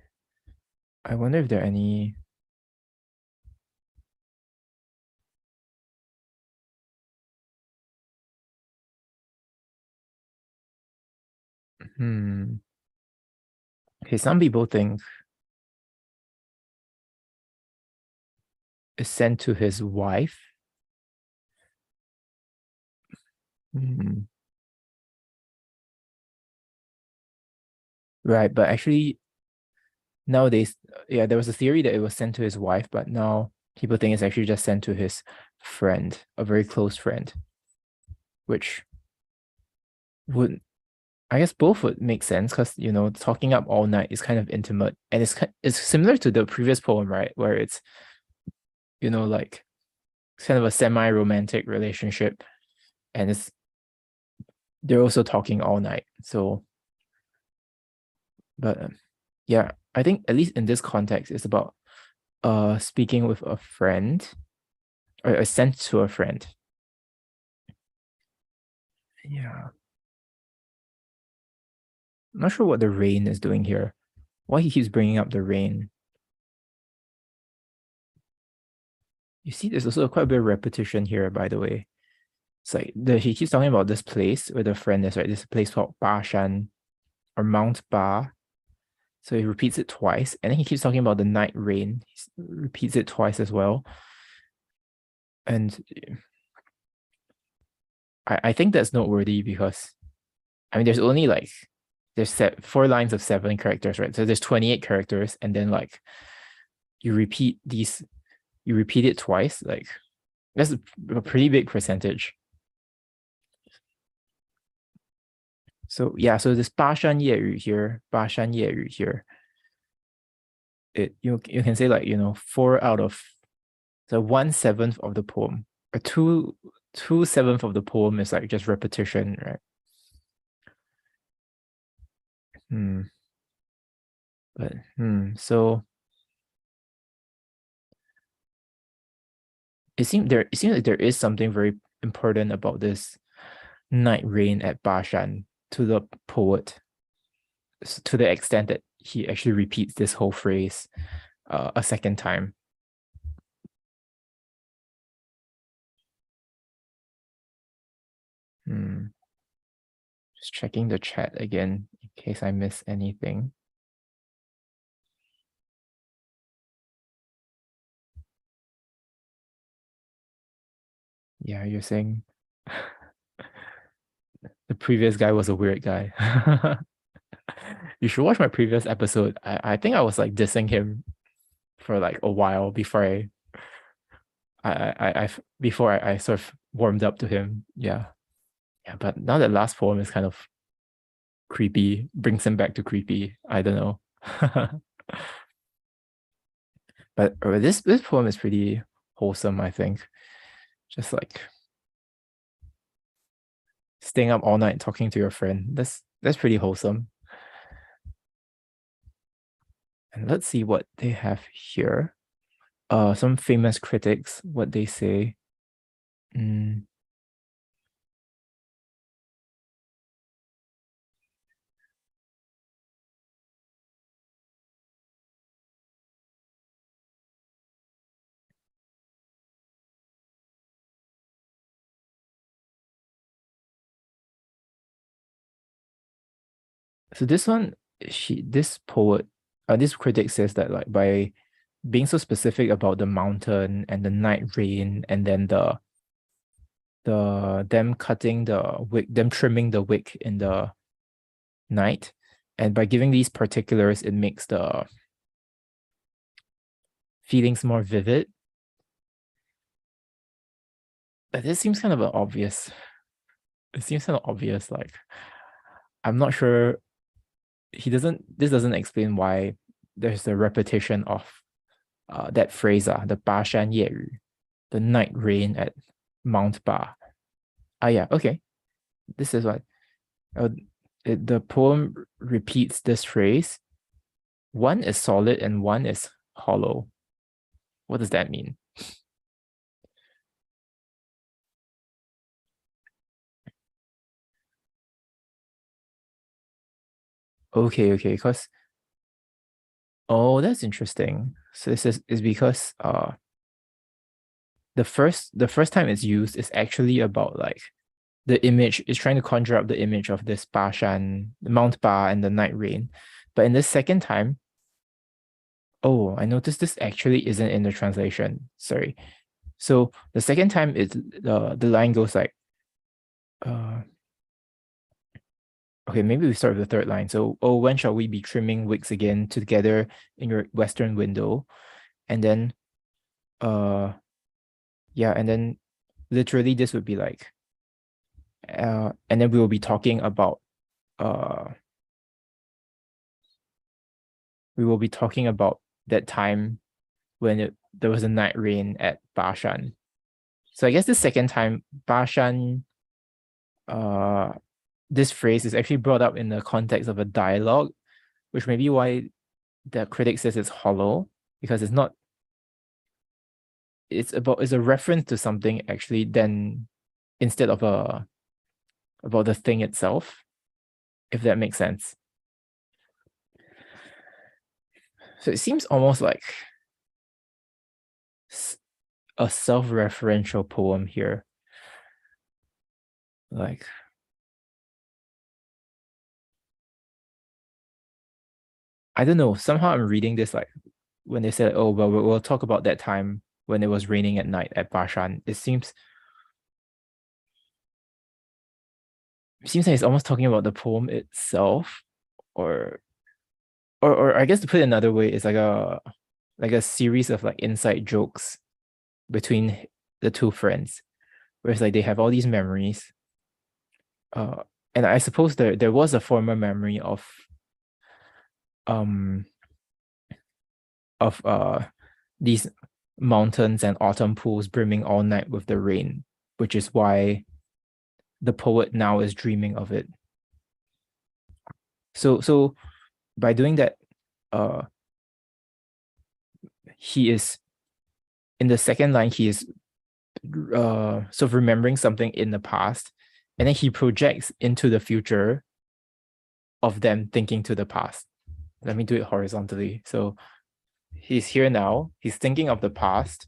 I wonder if there are any okay, some people think is sent to his wife. Right, but actually nowadays, yeah, there was a theory that it was sent to his wife, but now people think it's actually just sent to his friend, a very close friend, which would, I guess both would make sense because, talking up all night is kind of intimate, and it's similar to the previous poem, right? Where it's, like kind of a semi-romantic relationship, and they're also talking all night. So, but yeah, I think at least in this context, it's about speaking with a friend, or sent to a friend. Yeah. I'm not sure what the rain is doing here. Why he keeps bringing up the rain. You see, there's also quite a bit of repetition here, by the way. It's like he keeps talking about this place where the friend is, right? This place called Ba Shan or Mount Ba. So he repeats it twice, and then he keeps talking about the night rain. He repeats it twice as well. And I think that's noteworthy because, I mean, there's only there's 4 lines of 7 characters, right? So there's 28 characters, and then you repeat it twice. That's a pretty big percentage. So yeah, so this 巴山夜雨 here, 巴山夜雨 here, you can say 4 out of, so 1/7 of the poem, or 2/7 of the poem is just repetition, right? But so it seems like there is something very important about this night rain at Bashan to the poet, to the extent that he actually repeats this whole phrase a second time. Just checking the chat again in case I miss anything. Yeah, you're saying the previous guy was a weird guy. You should watch my previous episode. I think I was dissing him for a while before I sort of warmed up to him. Yeah. But now that last poem is kind of creepy, brings him back to creepy. I don't know. But this poem is pretty wholesome, I think. Just staying up all night talking to your friend. That's pretty wholesome. And let's see what they have here. Some famous critics, what they say. So this one, this critic says that by being so specific about the mountain and the night rain, and then them cutting the wick, them trimming the wick in the night, and by giving these particulars, it makes the feelings more vivid. But this seems kind of obvious. It seems kind of obvious. I'm not sure. This doesn't explain why there's a repetition of that phrase, the 巴山夜雨, the night rain at Mount Ba. Yeah, okay. This is what the poem repeats this phrase. One is solid and one is hollow. What does that mean? Okay, because that's interesting. So this is because the first time it's used is actually about the image is trying to conjure up the image of this Bashan, Mount Ba and the night rain. But in this second time, Oh, I noticed this actually isn't in the translation. Sorry. So the second time the line goes like okay, maybe we start with the third line. So, oh, when shall we be trimming wicks again together in your western window? And then yeah, and then literally this would be like and then we will be talking about uh we will be talking about that time when there was a night rain at Bashan. So I guess the second time Bashan uh this phrase is actually brought up in the context of a dialogue, which may be why the critic says it's hollow, because it's a reference to something actually then instead of about the thing itself, if that makes sense. So it seems almost like a self-referential poem here. Like, I don't know, somehow I'm reading this like when they said, oh, well, we'll talk about that time when it was raining at night at Bashan. It seems like it's almost talking about the poem itself, or or I guess to put it another way, it's like a series of like inside jokes between the two friends, where it's like they have all these memories. Uh, and I suppose there was a former memory um of these mountains and autumn pools brimming all night with the rain, which is why the poet now is dreaming of it. So by doing that, uh he is in the second line, he is sort of remembering something in the past, and then he projects into the future of them thinking to the past. Let me do it horizontally. So he's here now, he's thinking of the past,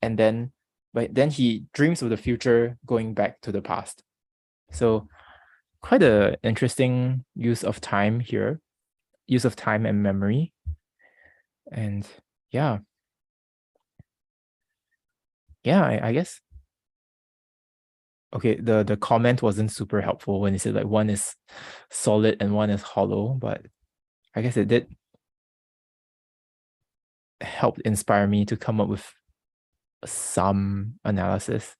and then but then he dreams of the future going back to the past. So quite a interesting use of time here, use of time and memory. And yeah, I guess okay, the comment wasn't super helpful when he said like one is solid and one is hollow, but I guess it did help inspire me to come up with some analysis.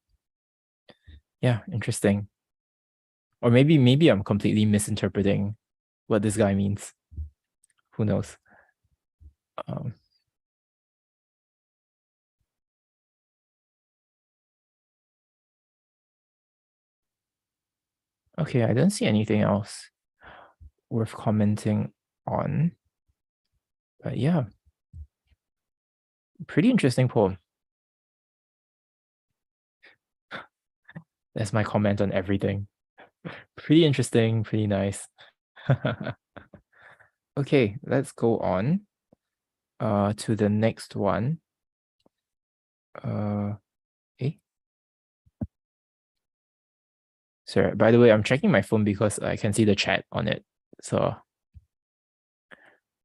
Yeah, interesting. Or maybe I'm completely misinterpreting what this guy means. Who knows? Um, okay, I don't see anything else worth commenting on. But yeah, pretty interesting poem. That's my comment on everything. Pretty interesting, pretty nice. Okay, let's go on to the next one. Okay. Sorry, by the way, I'm checking my phone because I can see the chat on it. So,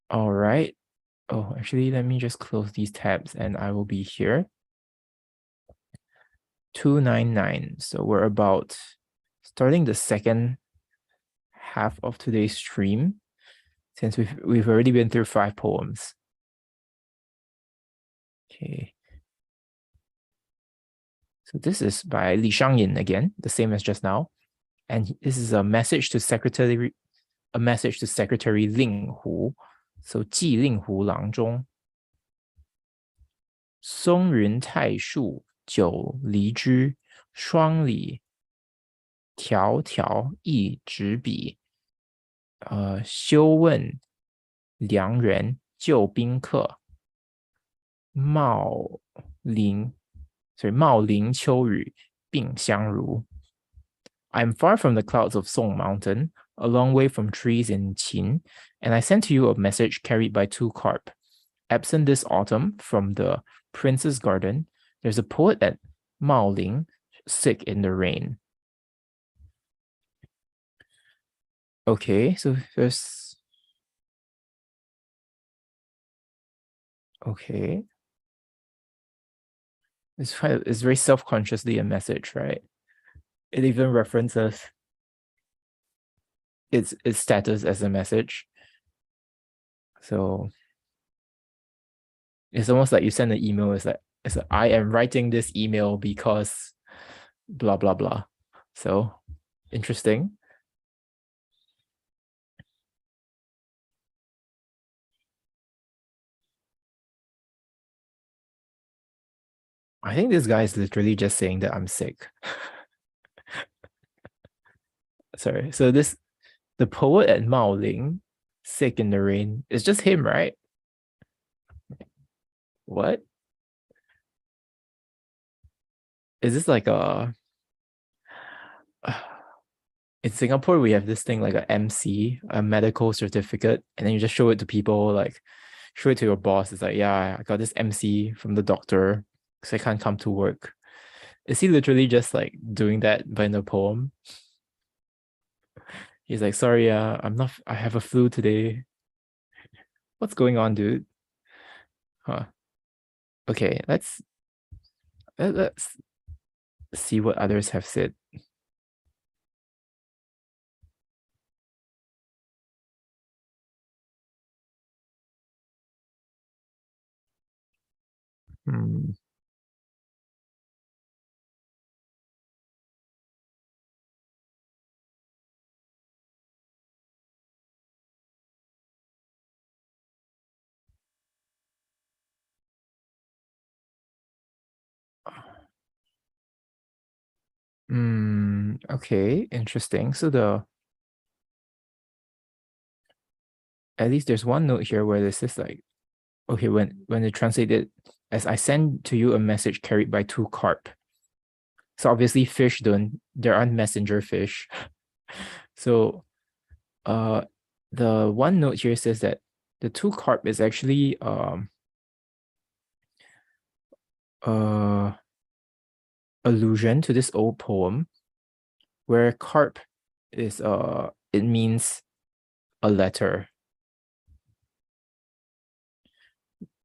all right. Oh, actually, let me just close these tabs and I will be here. 299. So we're about starting the second half of today's stream, since we've already been through 5 poems. Okay. So this is by Li Shangyin again, the same as just now. And this is a message to Secretary Ling Hu. So 寄令狐郎中，松云太树久离居，双里迢迢一纸笔。休问良人旧宾客，茂林茂林秋雨并相如。I am far from the clouds of Song Mountain, a long way from trees in Qin, and I sent to you a message carried by 2 carp. Absent this autumn from the Prince's Garden, there's a poet at Maoling, sick in the rain. Okay, so there's Okay. It's very self-consciously a message, right? It even references its status as a message. So it's almost like you send an email, it's like I am writing this email because blah blah blah. So interesting. I think this guy is literally just saying that I'm sick. Sorry. So the poet at Maoling, sick in the rain. It's just him, right? What? Is this like a in Singapore we have this thing like a MC, a medical certificate, and then you just show it to people, like show it to your boss. It's like, yeah, I got this MC from the doctor because I can't come to work. Is he literally just like doing that but in a poem? He's like, sorry, I have a flu today. What's going on, dude? Huh. Okay, let's see what others have said. Hmm. Okay, interesting. So at least there's one note here where this is like, okay, when they translate it as I send to you a message carried by two carp. So obviously fish don't, there aren't messenger fish. So uh the one note here says that the two carp is actually uh allusion to this old poem where carp is it means a letter.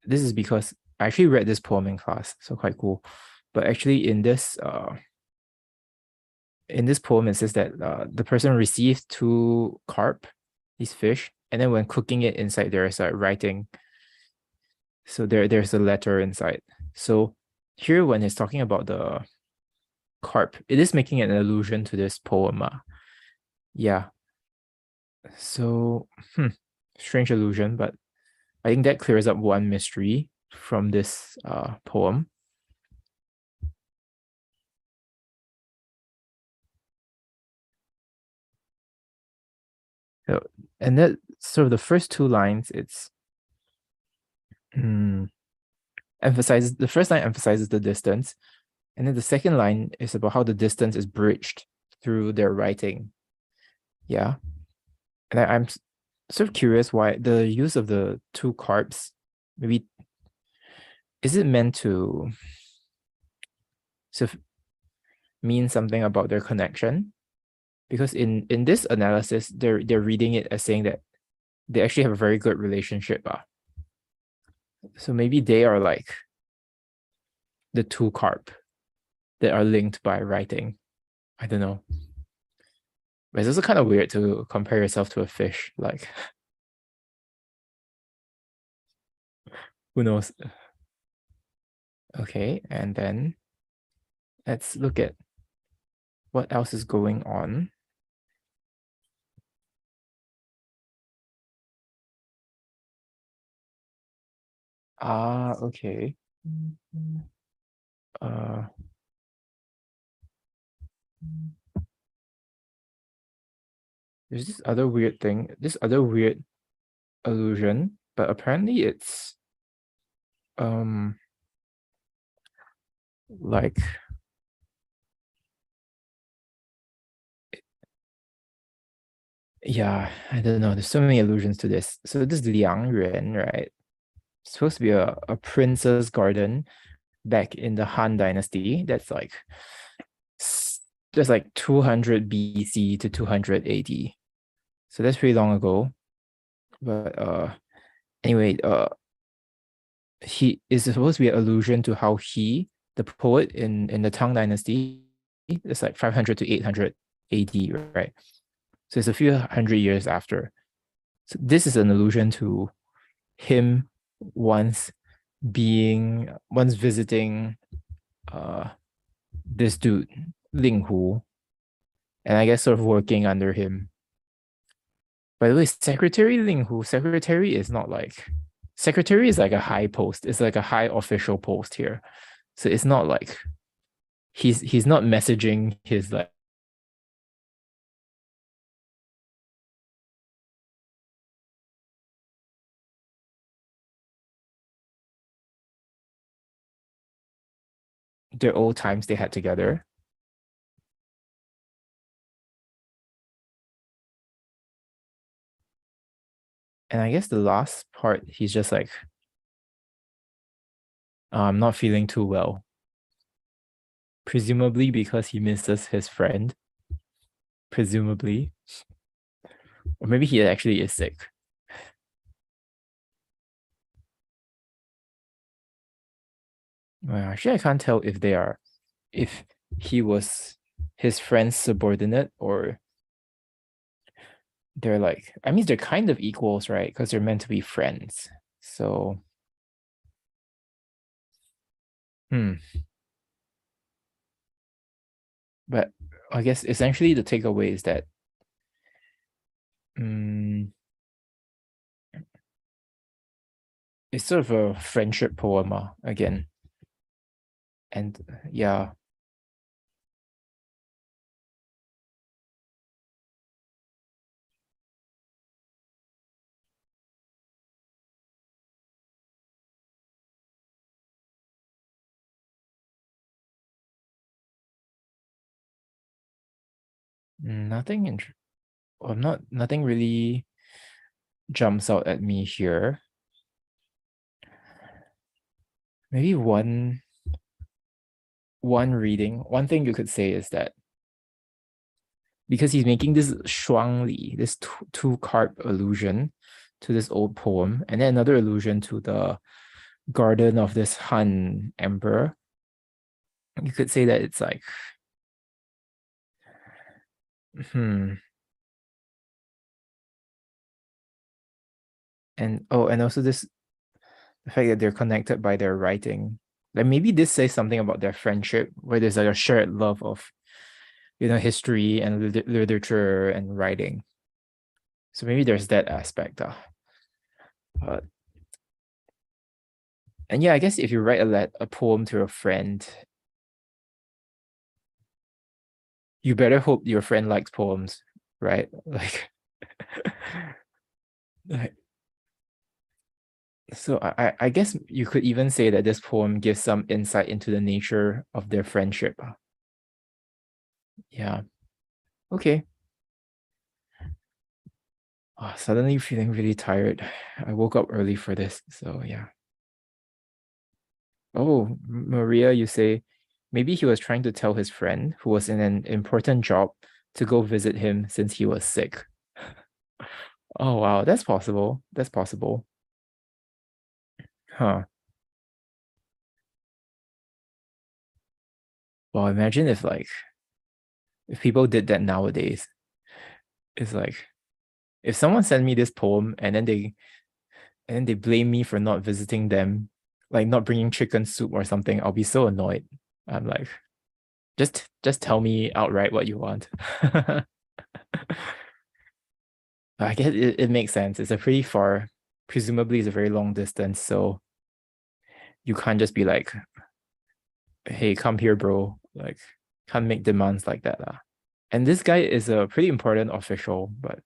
This is because I actually read this poem in class, so quite cool. But actually in this poem it says that the person received two carp, these fish, and then when cooking it inside there's a writing. So there's a letter inside. So here when he's talking about the carp, it is making an allusion to this poem. Yeah. So strange allusion, but I think that clears up one mystery from this poem. So, and that sort of the first two lines, it's emphasizes the first line emphasizes the distance, and then the second line is about how the distance is bridged through their writing. Yeah. And I'm sort of curious why the use of the two carps, maybe is it meant to sort of mean something about their connection? Because in this analysis, they're reading it as saying that they actually have a very good relationship. So maybe they are like the two carp that are linked by writing. I don't know. But it's also kind of weird to compare yourself to a fish. Like, who knows? Okay, and then let's look at what else is going on. Okay. Uh, there's this other weird thing, this other weird illusion, but apparently it's like yeah, I don't know. There's so many allusions to this. So this Liang Yuan, right? It's supposed to be a prince's garden back in the Han Dynasty. That's like 200 BC to 200 AD. So that's pretty long ago. But anyway, he is supposed to be an allusion to how he, the poet in the Tang dynasty, it's like 500 to 800 AD, right? So it's a few hundred years after. So this is an allusion to him once once visiting uh this dude, Ling Hu, and I guess sort of working under him. By the way, Secretary Ling Hu, secretary is like a high post. It's like a high official post here. So it's not like he's not messaging his like their old times they had together. And I guess the last part, he's just like, I'm not feeling too well. Presumably because he misses his friend. Presumably. Or maybe he actually is sick. Well, actually, I can't tell if he was his friend's subordinate or they're like, I mean, they're kind of equals, right? Because they're meant to be friends. So, hmm. But I guess essentially the takeaway is that it's sort of a friendship poem again. And yeah, nothing in, or not nothing really jumps out at me here. Maybe one thing you could say is that because he's making this shuangli, this two carp allusion to this old poem, and then another allusion to the garden of this Han emperor. You could say that it's like, and also this the fact that they're connected by their writing. Like maybe this says something about their friendship, where there's like a shared love of, history and literature and writing. So maybe there's that aspect. Uh, and yeah, I guess if you write a poem to a friend, you better hope your friend likes poems, right? Like, so I guess you could even say that this poem gives some insight into the nature of their friendship. Yeah. Okay. Suddenly feeling really tired. I woke up early for this, so yeah. Oh, Maria, you say maybe he was trying to tell his friend who was in an important job to go visit him since he was sick. Oh wow, that's possible. That's possible. Huh. Well, imagine if people did that nowadays. It's like if someone sent me this poem and then they blame me for not visiting them, like not bringing chicken soup or something, I'll be so annoyed. I'm like, just tell me outright what you want. I guess it makes sense. It's a pretty far, presumably it's a very long distance, so you can't just be like, hey, come here, bro. Like, can't make demands like that. And this guy is a pretty important official, but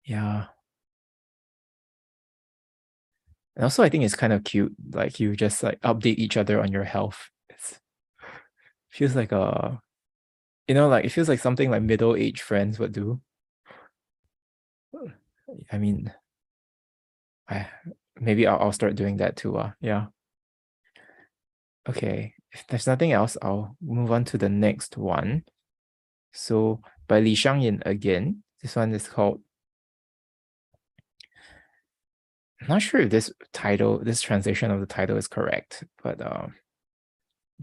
yeah. And also I think it's kind of cute. Like you just like update each other on your health. It feels like like it feels like something like middle-aged friends would do. I mean, I maybe I'll start doing that too. Yeah. Okay. If there's nothing else, I'll move on to the next one. So by Li Shangyin again. This one is called I'm not sure if this translation of the title is correct, but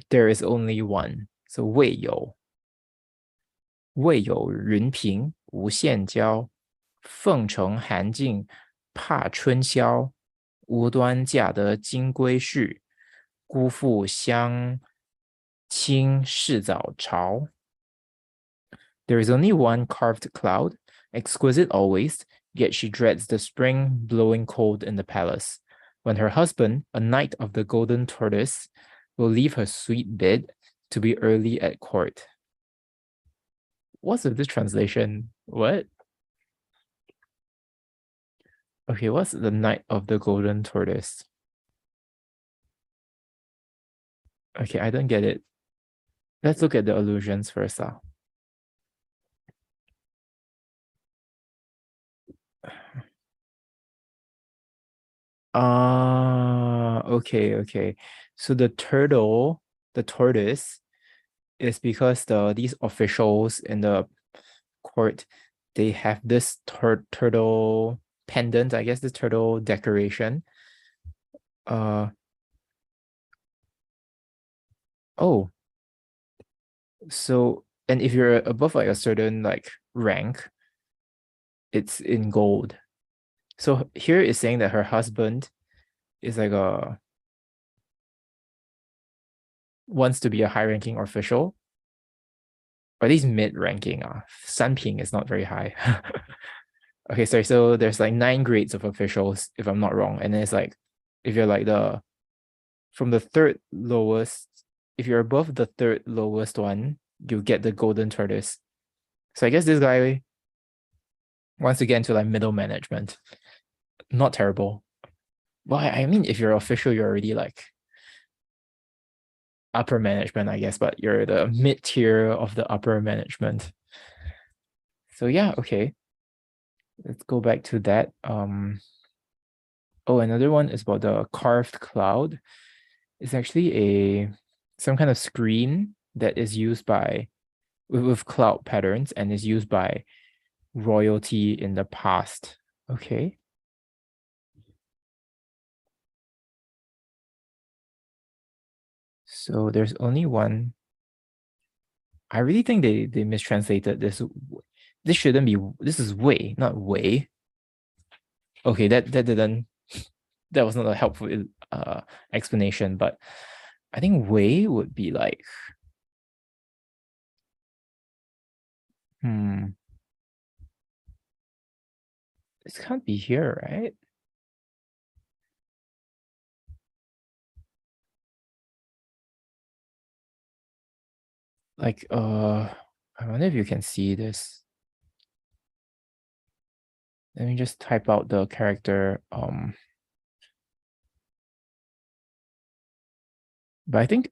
there is only one. So 未有云平无限娇，凤城寒尽怕春宵。无端嫁得金龟婿，辜负乡亲事早朝。There is only one carved cloud, exquisite always, yet she dreads the spring blowing cold in the palace, when her husband, a knight of the golden tortoise, will leave her sweet bed to be early at court. What's with this translation? What? Okay, what's the knight of the golden tortoise? Okay, I don't get it. Let's look at the allusions first. Okay. So the tortoise is because these officials in the court, they have this turtle pendant, I guess, this turtle decoration. Oh, so, and if you're above like a certain like rank, it's in gold. So here it's saying that her husband is like wants to be a high-ranking official, or at least mid-ranking. 三品 is not very high. Okay, sorry. So there's like 9 grades of officials, if I'm not wrong, and then it's like if you're like from the third lowest, if you're above the third lowest one, you get the golden tortoise. So I guess this guy wants to get into like middle management. Not terrible. Well, I mean, if you're official, you're already like upper management, I guess, but you're the mid tier of the upper management. So yeah, okay. Let's go back to that. Oh, another one is about the carved cloud. It's actually some kind of screen that is used by with cloud patterns and is used by royalty in the past. Okay. So there's only one. I really think they mistranslated this. This shouldn't be. This is way, not way. Okay, that didn't. That was not a helpful explanation, but I think way would be like. This can't be here, right? Like, I wonder if you can see this. Let me just type out the character. But I think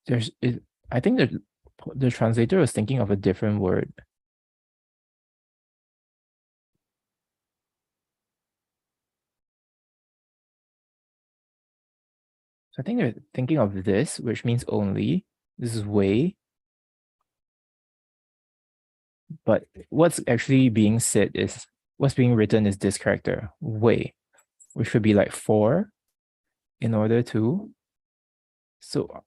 there's I think the translator was thinking of a different word. So I think they're thinking of this, which means only. This is way. But what's actually being said is what's being written is this character, way, which should be like 4 in order to. So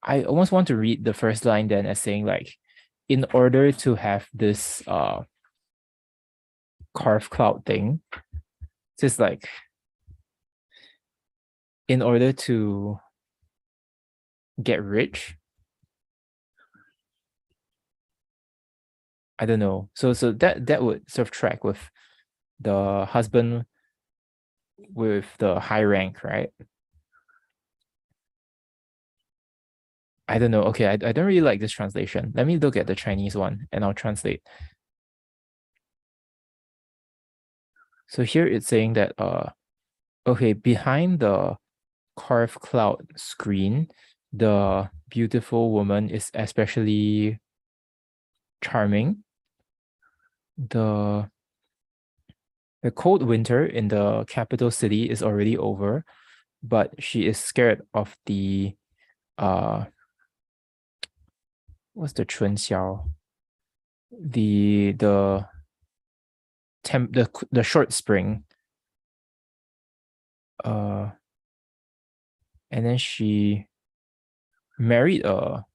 I almost want to read the first line then as saying like, in order to have this carved cloud thing, just like in order to get rich. I don't know. So that would sort of track with the husband with the high rank, right? I don't know. Okay, I don't really like this translation. Let me look at the Chinese one and I'll translate. So here it's saying that okay, behind the carved cloud screen, the beautiful woman is especially charming. The cold winter in the capital city is already over, but she is scared of the what's the 春宵? The short spring. and then she married a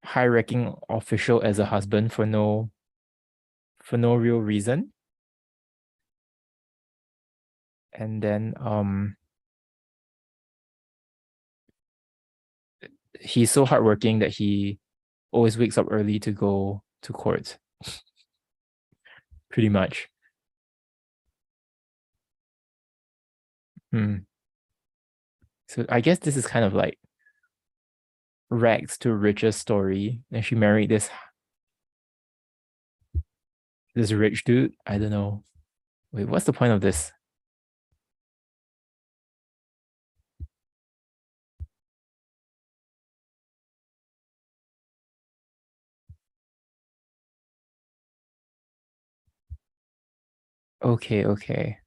high-ranking official as a husband for no real reason. And then he's so hardworking that he always wakes up early to go to court. Pretty much. So I guess this is kind of like rags to riches story. And she married this rich dude. I don't know. Wait, what's the point of this? Okay.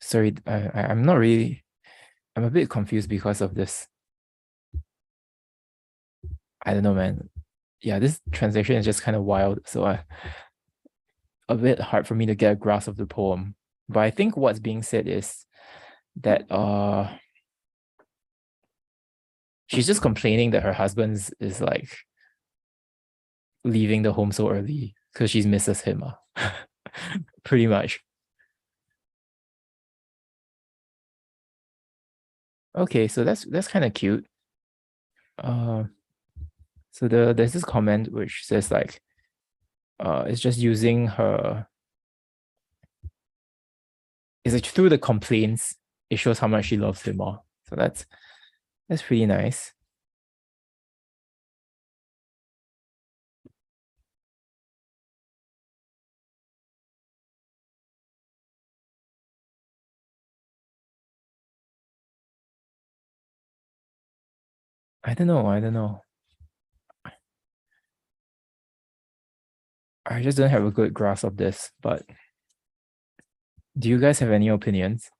Sorry, I'm not really. I'm a bit confused because of this. I don't know, man. Yeah, this translation is just kind of wild. So a bit hard for me to get a grasp of the poem. But I think what's being said is that she's just complaining that her husband is like leaving the home so early because she misses him. Pretty much. Okay, so that's kind of cute. So there's this comment which says like, it's just using her. It's like through the complaints, it shows how much she loves him more. So that's pretty nice. I don't know. I just don't have a good grasp of this, but do you guys have any opinions?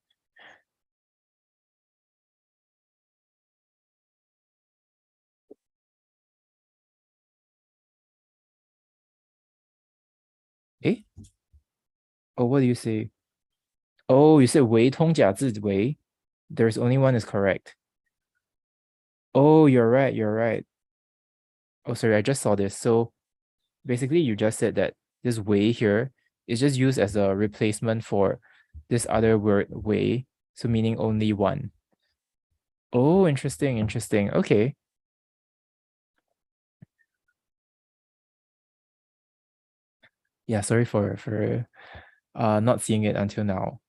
Eh? Oh, what do you say? Oh, you said 为通假字为. There's only one is correct. Oh, you're right. Oh, sorry, I just saw this. So basically, you just said that this way here is just used as a replacement for this other word way, so meaning only one. Oh, interesting. Okay. Yeah, sorry for not seeing it until now.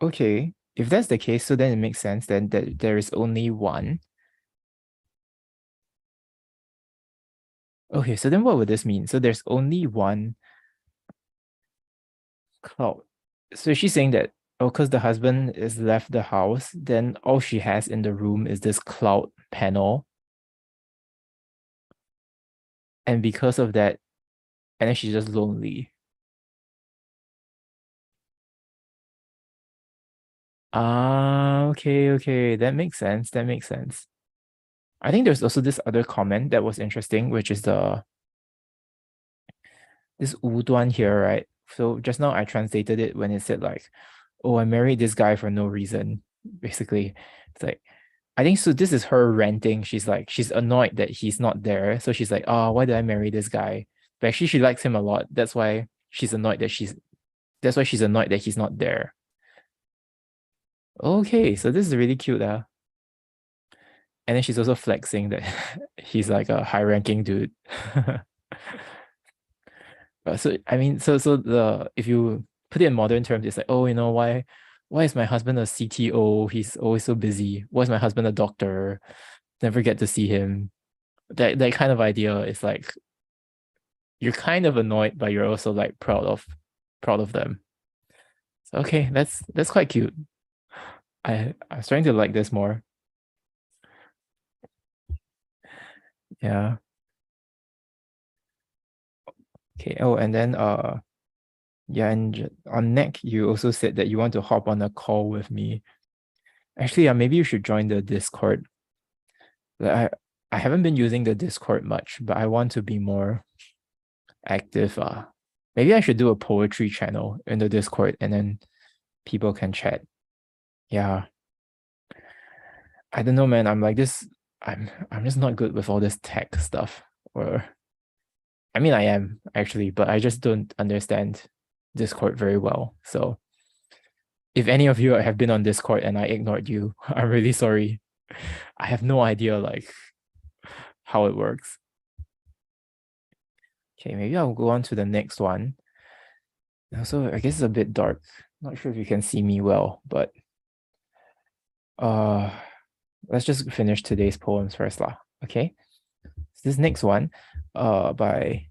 Okay, if that's the case, so then it makes sense then that there is only one. Okay, so then what would this mean? So there's only one cloud. So she's saying that, oh, because the husband is left the house, then all she has in the room is this cloud panel. And because of that, and then she's just lonely. Okay. That makes sense. I think there's also this other comment that was interesting, which is this 无端 here, right? So just now I translated it when it said like, oh, I married this guy for no reason. Basically, it's like, I think so. This is her ranting. She's like, she's annoyed that he's not there. So she's like, oh, why did I marry this guy? But actually, she likes him a lot. That's why she's annoyed that he's not there. Okay, so this is really cute. And then she's also flexing that he's like a high-ranking dude. So I mean, so the if you put it in modern terms, it's like, oh, why is my husband a CTO? He's always so busy. Why is my husband a doctor? Never get to see him. That kind of idea is like you're kind of annoyed, but you're also like proud of them. So, okay, that's quite cute. I'm starting to like this more. Yeah. Okay. Oh, and then yeah, and on Neck, you also said that you want to hop on a call with me. Actually, yeah, maybe you should join the Discord. Like, I haven't been using the Discord much, but I want to be more active. Maybe I should do a poetry channel in the Discord and then people can chat. Yeah. I don't know, man. I'm like this. I'm just not good with all this tech stuff. Or I mean I am actually, but I just don't understand Discord very well. So if any of you have been on Discord and I ignored you, I'm really sorry. I have no idea like how it works. Okay, maybe I'll go on to the next one. Also, I guess it's a bit dark. Not sure if you can see me well, but let's just finish today's poems first lah. Okay. So this next one, by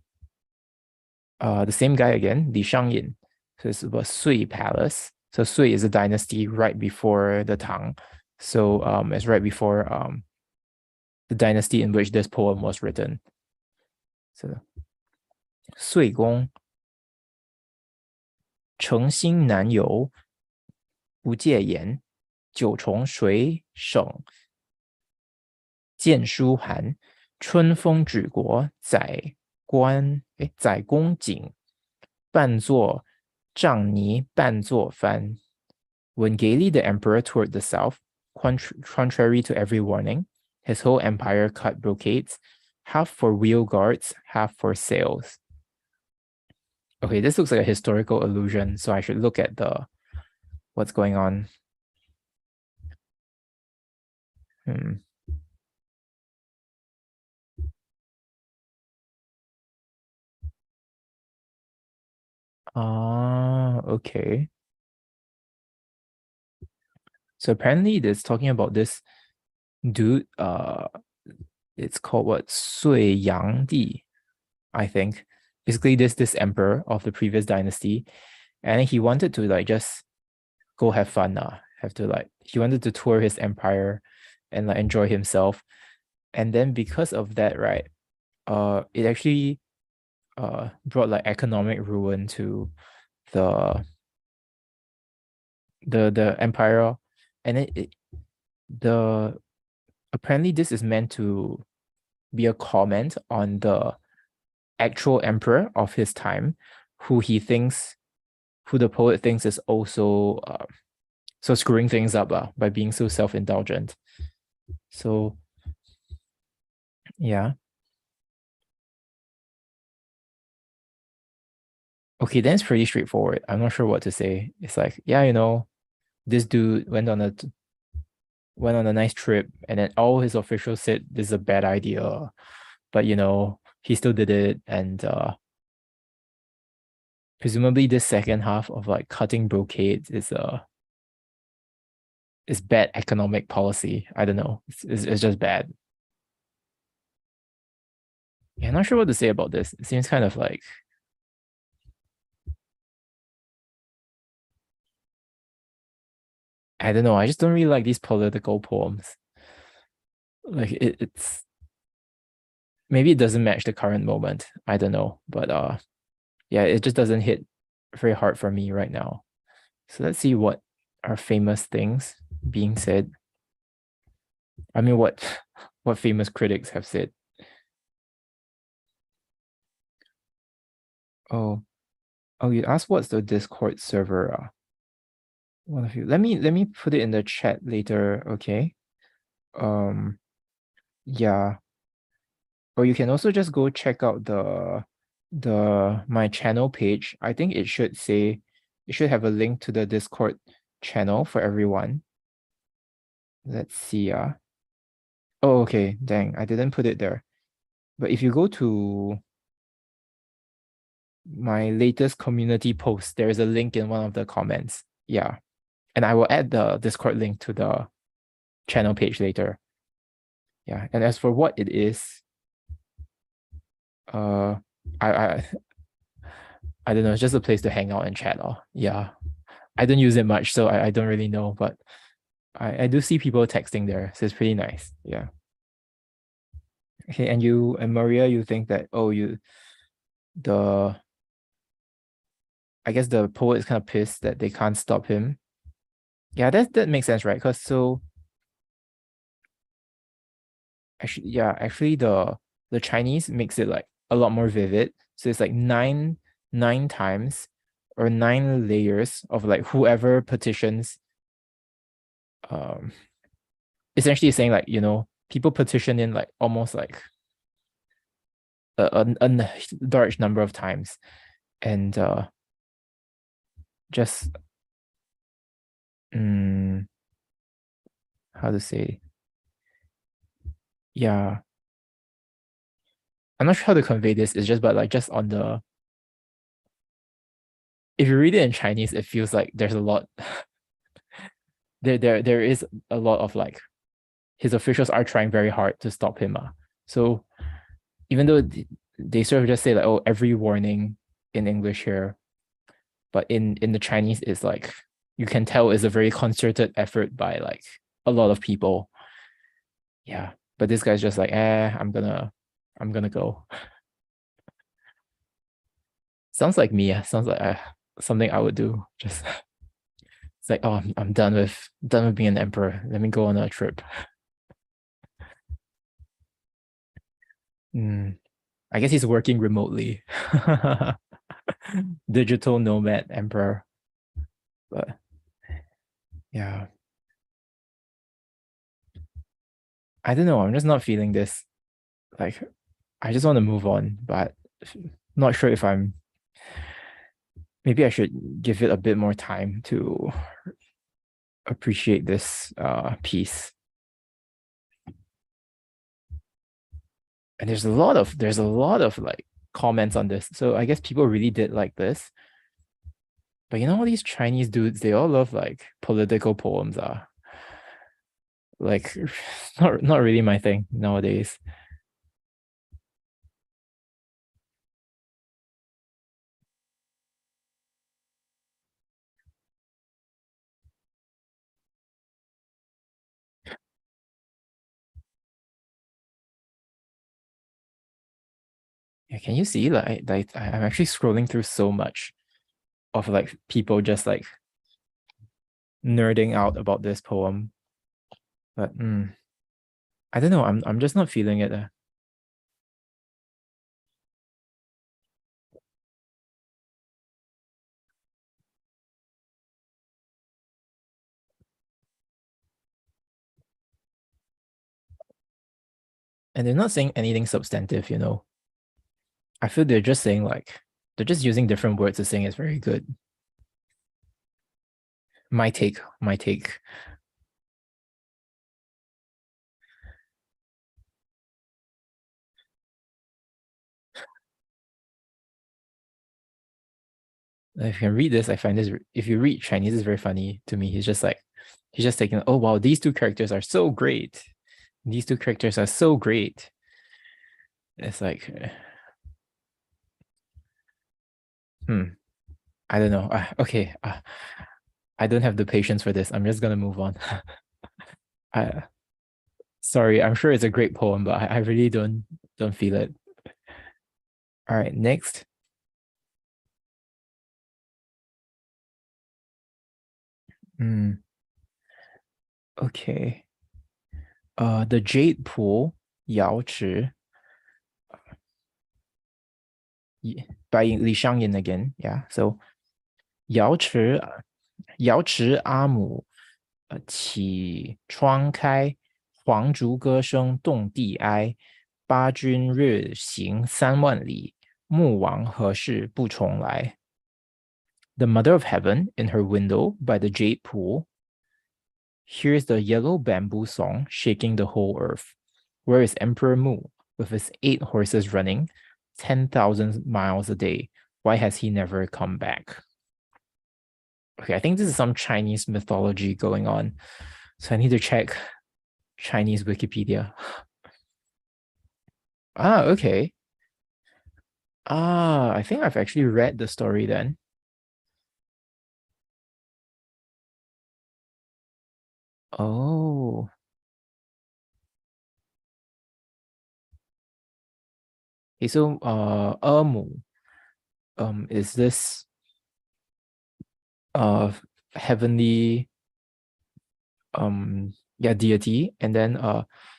the same guy again, Li Shangyin. So it's about Sui Palace. So Sui is a dynasty right before the Tang. So it's right before the dynasty in which this poem was written. So 岁公诚心难游，不戒言，九重水省见书寒。春风指国载公瑾，半作障泥半作帆。When gaily the emperor toured the south, contrary to every warning, his whole empire cut brocades, half for wheel guards, half for sails. Okay, this looks like a historical allusion, so I should look at what's going on. Okay. So apparently it's talking about this dude, it's called what? Sui Yang Di, I think. Basically this emperor of the previous dynasty. And he wanted to like just go have fun he wanted to tour his empire and like enjoy himself. And then because of that, right, it actually brought like economic ruin to the empire. And the apparently this is meant to be a comment on the actual emperor of his time, who the poet thinks is also so screwing things up by being so self-indulgent. So yeah. Okay, then it's pretty straightforward. I'm not sure what to say. It's like, yeah, this dude went on a nice trip, and then all his officials said this is a bad idea, but he still did it. And presumably this second half of like cutting brocades is bad economic policy. I don't know. It's just bad. Yeah, I'm not sure what to say about this. It seems kind of like, I don't know. I just don't really like these political poems. Like it's maybe it doesn't match the current moment. I don't know, but yeah, it just doesn't hit very hard for me right now. So let's see what are famous things being said. I mean, what famous critics have said. Oh, you asked what's the Discord server? One of you. Let me put it in the chat later, okay? Yeah. Or you can also just go check out my channel page. I think it should have a link to the Discord channel for everyone. Let's see. Oh, okay. Dang, I didn't put it there. But if you go to my latest community post, there is a link in one of the comments. Yeah. And I will add the Discord link to the channel page later. Yeah. And as for what it is, I don't know, it's just a place to hang out and chat. Yeah. I don't use it much, so I don't really know, but I do see people texting there, so it's pretty nice. Yeah. Okay, and you and Maria, you think that I guess the poet is kind of pissed that they can't stop him. Yeah, that makes sense, right? Because actually the Chinese makes it like a lot more vivid. So it's like nine 9 times or 9 layers of like whoever petitions, essentially saying like, people petition in like almost like a large number of times, and just how to say, yeah, I'm not sure how to convey this. It's just, but like, just on the, if you read it in Chinese, it feels like there's a lot. There is a lot of like, his officials are trying very hard to stop him. So even though they sort of just say like, oh, every warning in English here, but in the Chinese, it's like, you can tell is a very concerted effort by like a lot of people. Yeah, but this guy's just like, I'm gonna go. Sounds like me. Sounds like something I would do. Just it's like, oh, I'm done with being an emperor. Let me go on a trip. I guess he's working remotely. Digital nomad emperor. But yeah, I don't know. I'm just not feeling this. Like, I just want to move on, but not sure if maybe I should give it a bit more time to appreciate this piece. And there's a lot of like comments on this. So I guess people really did like this. But all these Chinese dudes, they all love like political poems. Like, not really my thing nowadays. Yeah, can you see, like I'm actually scrolling through so much of like people just like nerding out about this poem. But I don't know. I'm just not feeling it. And they're not saying anything substantive. I feel they're just saying like, they're just using different words to saying it's very good. My take. If you can read this, I find this, if you read Chinese, it's very funny to me. He's just taking, oh wow, these two characters are so great. These two characters are so great. It's like, I don't know. Okay, I don't have the patience for this. I'm just gonna move on. I Sorry, I'm sure it's a great poem, but I really don't feel it. All right, next. Okay. The Jade Pool, Yao Chi, by Li Shangyin again. Yeah. So Yao Chi阿母，启窗开，黄竹歌声动地哀。八军日行3万里，穆王何事不重来？ The Mother of Heaven in her window by the Jade Pool. Here's the yellow bamboo song shaking the whole earth. Where is Emperor Mu with his 8 horses running 10,000 miles a day? Why has he never come back? Okay, I think this is some Chinese mythology going on. So I need to check Chinese Wikipedia. Okay. I think I've actually read the story then. Oh. Okay, so Mu is this heavenly deity, and then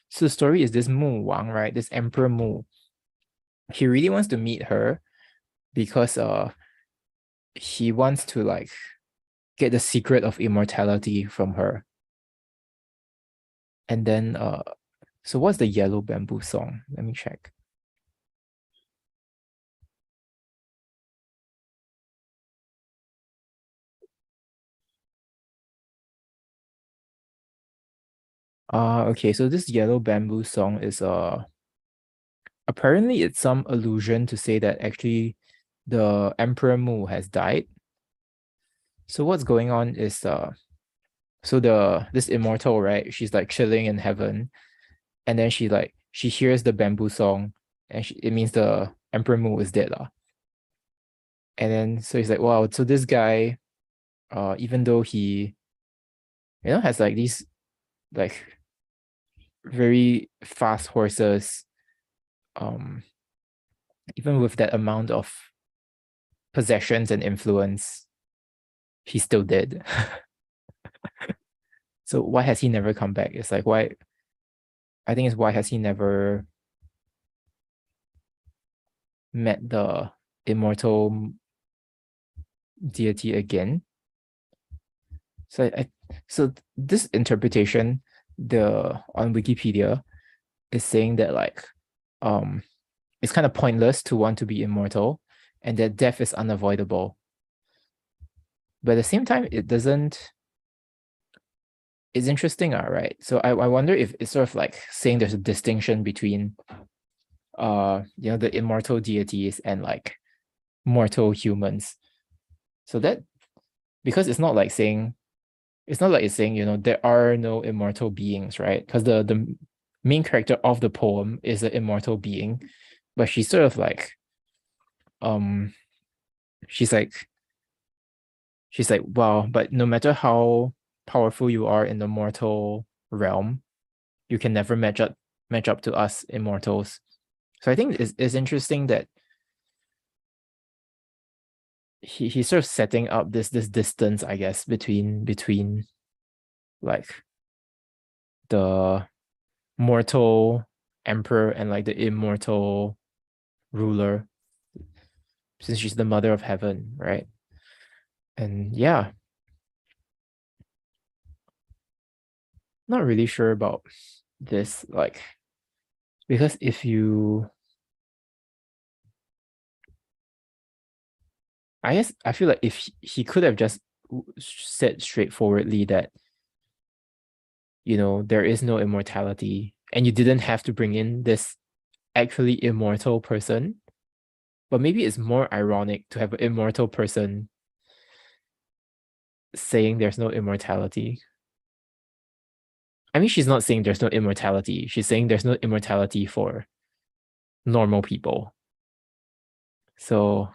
so the story is this Mu Wang, right? This Emperor Mu. He really wants to meet her because he wants to like get the secret of immortality from her. And then so what's the Yellow Bamboo song? Let me check. Okay, so this Yellow Bamboo song is apparently it's some allusion to say that actually the Emperor Mu has died. So what's going on is so this immortal, right? She's like chilling in heaven, and then she hears the bamboo song, and it means the Emperor Mu is dead lah. And then so he's like, wow, so this guy, even though he, has like these like very fast horses, um, even with that amount of possessions and influence, he's still dead. So why has he never come back? It's like why I think it's why has he never met the immortal deity again? So this interpretation, the on Wikipedia, is saying that like it's kind of pointless to want to be immortal and that death is unavoidable. But at the same time, it's interesting, right? So I wonder if it's sort of like saying there's a distinction between the immortal deities and like mortal humans. So that because it's not like it's saying, there are no immortal beings, right? Because the main character of the poem is an immortal being, but she's sort of like she's like wow, but no matter how powerful you are in the mortal realm, you can never match up to us immortals. So I think it's interesting that he's sort of setting up this distance, I guess, between like the mortal emperor and like the immortal ruler, since she's the mother of heaven, right? And yeah, not really sure about this, like, because if you, I guess I feel like if he could have just said straightforwardly that, there is no immortality and you didn't have to bring in this actually immortal person, but maybe it's more ironic to have an immortal person saying there's no immortality. I mean, she's not saying there's no immortality. She's saying there's no immortality for normal people. So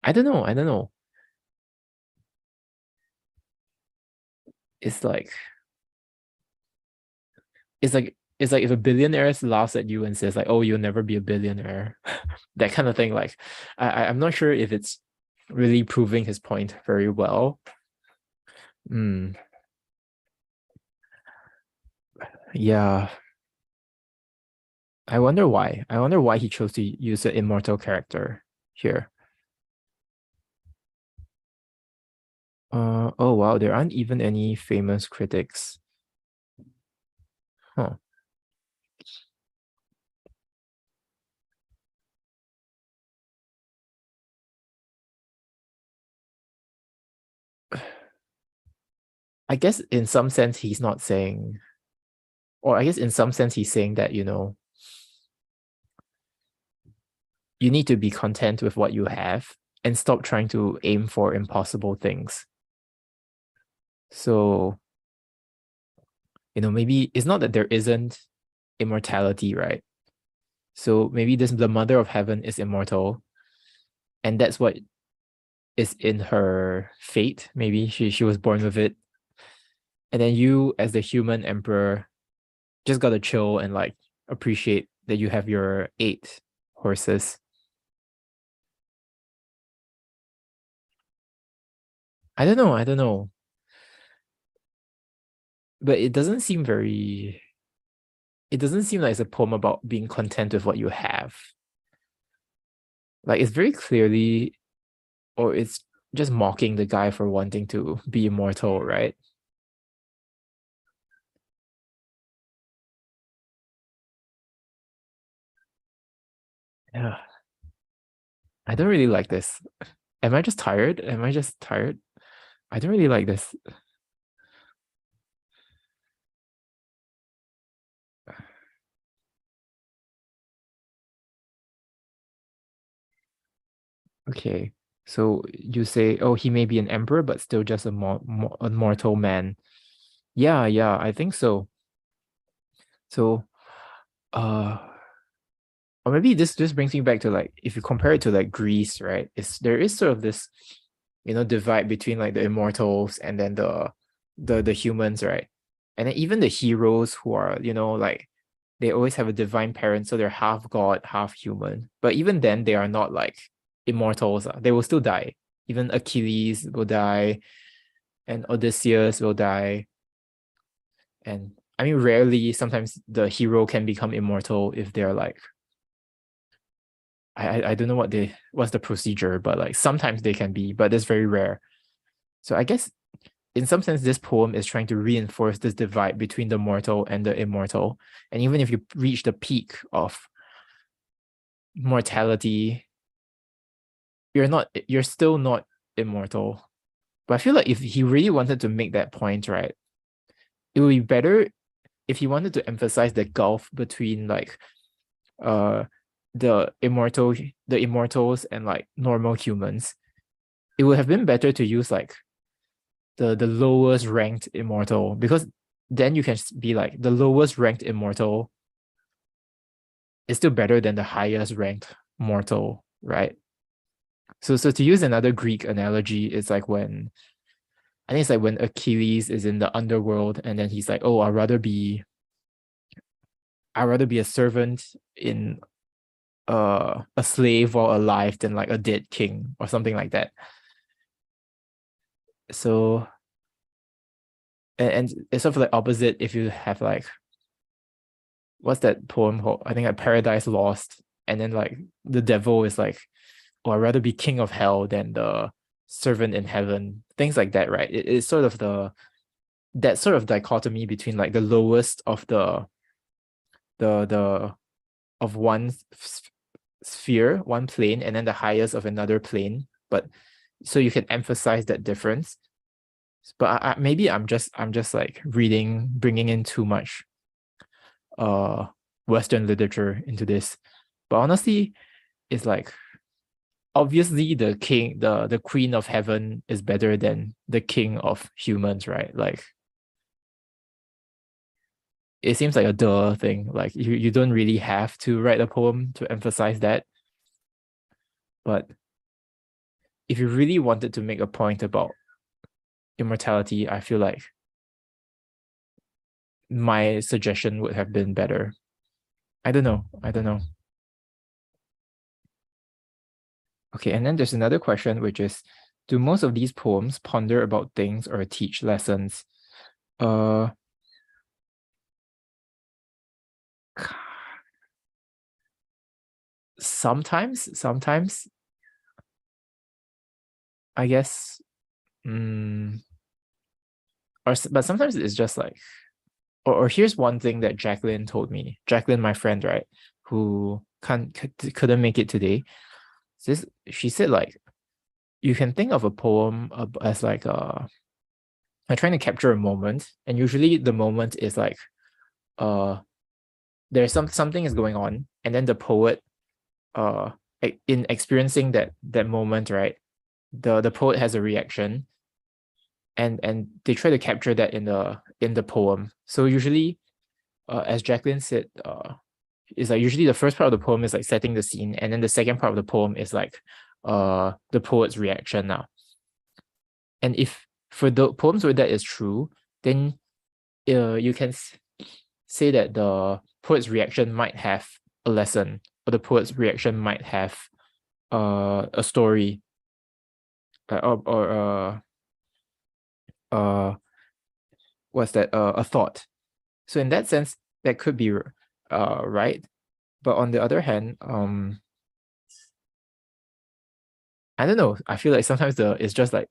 I don't know. I don't know. It's like if a billionaire laughs at you and says like, "Oh, you'll never be a billionaire," that kind of thing. Like, I'm not sure if it's really proving his point very well. Yeah. I wonder why. I wonder why he chose to use the immortal character here. Oh wow, there aren't even any famous critics. Huh. I guess in some sense he's not saying, or I guess in some sense he's saying that, you need to be content with what you have and stop trying to aim for impossible things. So, maybe it's not that there isn't immortality, right? So maybe the mother of heaven is immortal, and that's what is in her fate. Maybe she was born with it. And then you, as the human emperor, just gotta chill and like appreciate that you have your 8 horses. I don't know. I don't know. But it doesn't seem like it's a poem about being content with what you have. Like it's very clearly, or it's just mocking the guy for wanting to be immortal, right? Yeah. I don't really like this. Am I just tired? Am I just tired? I don't really like this. Okay. So you say, oh, he may be an emperor, but still just a mortal man. Yeah, yeah, I think so. So, uh, or maybe this brings me back to like if you compare it to like Greece, right? There is sort of this, divide between like the immortals and then the humans, right? And then even the heroes who are, like they always have a divine parent, so they're half god, half human. But even then, they are not like immortals. They will still die. Even Achilles will die, and Odysseus will die. And I mean, rarely, sometimes the hero can become immortal if they're like, I don't know what's the procedure, but like sometimes they can be, but it's very rare. So I guess in some sense, this poem is trying to reinforce this divide between the mortal and the immortal. And even if you reach the peak of mortality, you're still not immortal. But I feel like if he really wanted to make that point, right, it would be better if he wanted to emphasize the gulf between like uh the immortals and like normal humans. It would have been better to use like the lowest ranked immortal, because then you can be like the lowest ranked immortal is still better than the highest ranked mortal, right? So to use another Greek analogy, it's like when I think it's like when Achilles is in the underworld and then he's like, oh, I'd rather be a servant in a slave while alive than like a dead king or something like that. So and it's sort of like opposite if you have like what's that poem called? I think like Paradise Lost, and then like the devil is like, oh, I'd rather be king of hell than the servant in heaven. Things like that, right? It's sort of that sort of dichotomy between like the lowest of the of one sphere, one plane, and then the highest of another plane. But so you can emphasize that difference. But maybe I'm just like bringing in too much uh Western literature into this. But honestly, it's like obviously the queen of heaven is better than the king of humans, right? Like it seems like a duh thing. Like you don't really have to write a poem to emphasize that. But if you really wanted to make a point about immortality, I feel like my suggestion would have been better. I don't know. I don't know. Okay, and then there's another question, which is, do most of these poems ponder about things or teach lessons? Uh, sometimes, I guess. Mm, but sometimes it's just like, or here's one thing that Jacqueline told me. Jacqueline, my friend, right, who couldn't make it today. She said like you can think of a poem as like trying to capture a moment, and usually the moment is like uh there's something is going on, and then the poet uh in experiencing that moment, right, the poet has a reaction, and they try to capture that in the poem. So usually as Jacqueline said, is like usually the first part of the poem is like setting the scene, and then the second part of the poem is like the poet's reaction now. And if for the poems where that is true, then you can say that the poet's reaction might have a lesson, or the poet's reaction might have a story, or what's that, a thought. So in that sense, that could be right. But on the other hand, I don't know. I feel like sometimes it's just like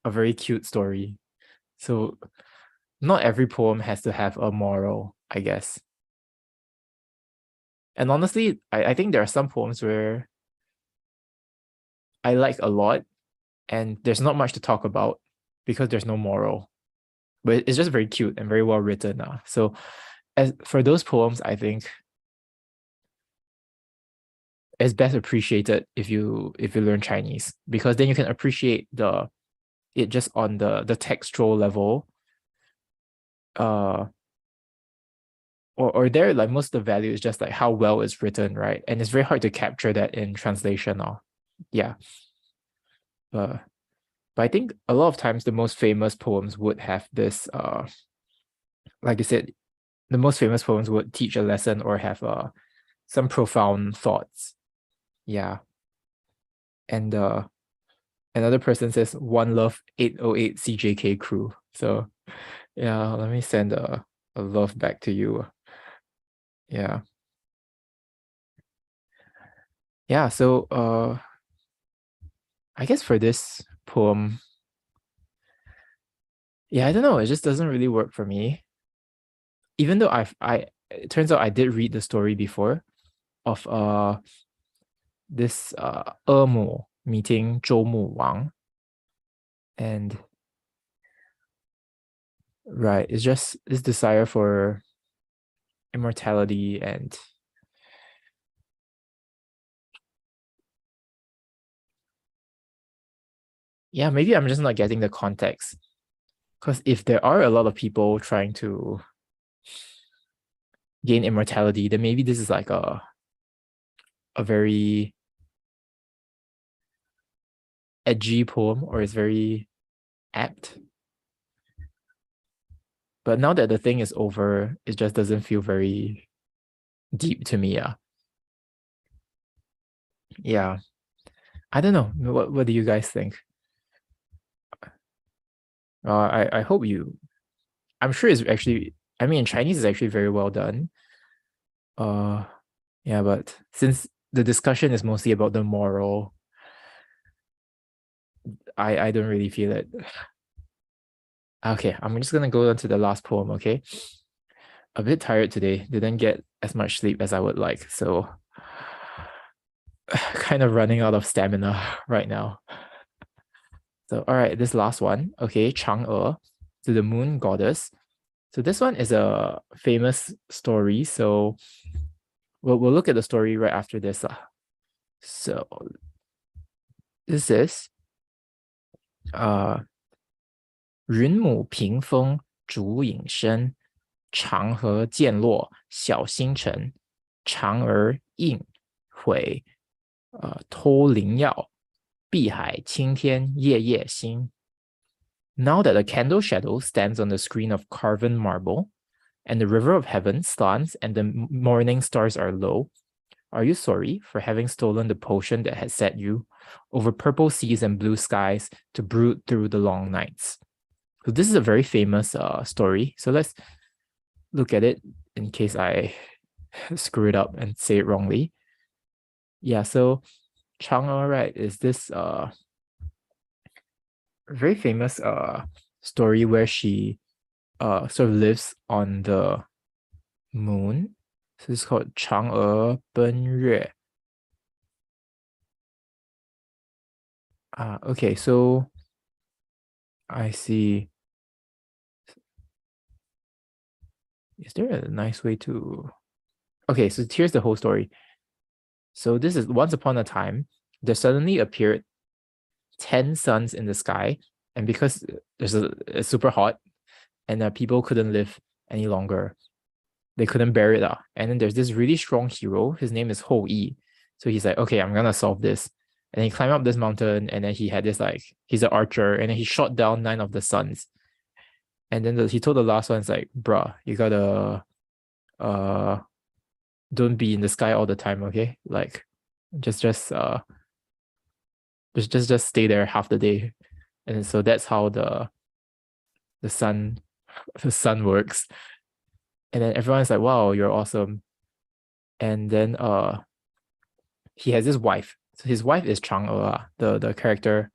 a very cute story. So not every poem has to have a moral, I guess. And honestly, I think there are some poems where I like a lot and there's not much to talk about because there's no moral. But it's just very cute and very well written. So as for those poems, I think it's best appreciated if you learn Chinese, because then you can appreciate it just on the textual level. Or there, like, most of the value is just like how well it's written, right? And it's very hard to capture that in translation. Yeah. But I think a lot of times the most famous poems would have this like I said, the most famous poems would teach a lesson or have some profound thoughts. Yeah. And another person says One Love 808 CJK crew. So yeah, let me send a love back to you. Yeah. Yeah, so I guess for this poem, yeah, I don't know, it just doesn't really work for me. Even though it turns out I did read the story before of this Emo meeting Zhou Mu Wang. And right, it's just this desire for immortality. And yeah, maybe I'm just not getting the context. Because if there are a lot of people trying to gain immortality, then maybe this is like a very edgy poem, or it's very apt. But now that the thing is over, it just doesn't feel very deep to me. Yeah. I don't know. What do you guys think? I hope I'm sure it's actually, I mean, Chinese is actually very well done. Yeah, but since the discussion is mostly about the moral, I don't really feel it. Okay, I'm just gonna go on to the last poem, okay? A bit tired today, didn't get as much sleep as I would like, so kind of running out of stamina right now. So, all right, this last one, okay, Chang'e, to the moon goddess. So this one is a famous story, so we'll look at the story right after this. So this is 云母屏风烛影深，长河渐落晓星沉。嫦娥应悔偷灵药，碧海青天夜夜心。Now that a candle shadow stands on the screen of carven marble, and the river of heaven slants and the morning stars are low, are you sorry for having stolen the potion that had set you over purple seas and blue skies to brood through the long nights? So this is a very famous story. So let's look at it in case I screw it up and say it wrongly. Yeah, so Chang'e, right, is this very famous story where she sort of lives on the moon. So it's called Chang'e Ben Yue. Okay, so I see. Is there a nice way to... Okay, so here's the whole story. So this is once upon a time, there suddenly appeared 10 suns in the sky, and because it's super hot, and people couldn't live any longer, they couldn't bear it. And then there's this really strong hero. His name is Hou Yi. So he's like, okay, I'm gonna solve this. And he climbed up this mountain, and then he had this, like, he's an archer, and then he shot down 9 of the suns. And then he told the last one, it's like, bruh, you gotta don't be in the sky all the time, okay? Like, just stay there half the day. And so that's how the sun the sun works. And then everyone's like, wow, you're awesome. And then he has this wife. So his wife is Chang'e, the character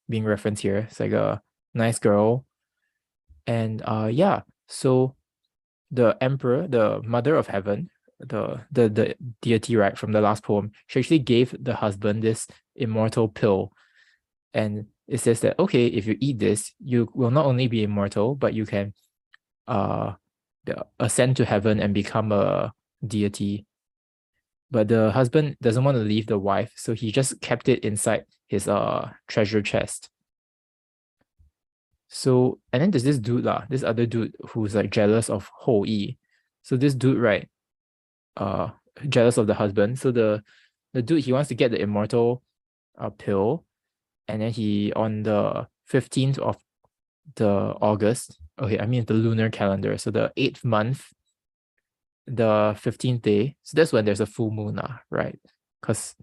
being referenced here. It's like a nice girl. And yeah, so the emperor, the mother of heaven, the deity, right, from the last poem, she actually gave the husband this immortal pill. And it says that, okay, if you eat this, you will not only be immortal, but you can uh ascend to heaven and become a deity. But the husband doesn't want to leave the wife, so he just kept it inside his treasure chest. So, and then there's this dude this other dude who's like jealous of Ho Yi. So this dude, right, uh jealous of the husband. So the dude, he wants to get the immortal pill, and then he, on the 15th of the August, okay, I mean the lunar calendar, so the 8th month, the 15th day, so that's when there's a full moon, right? Because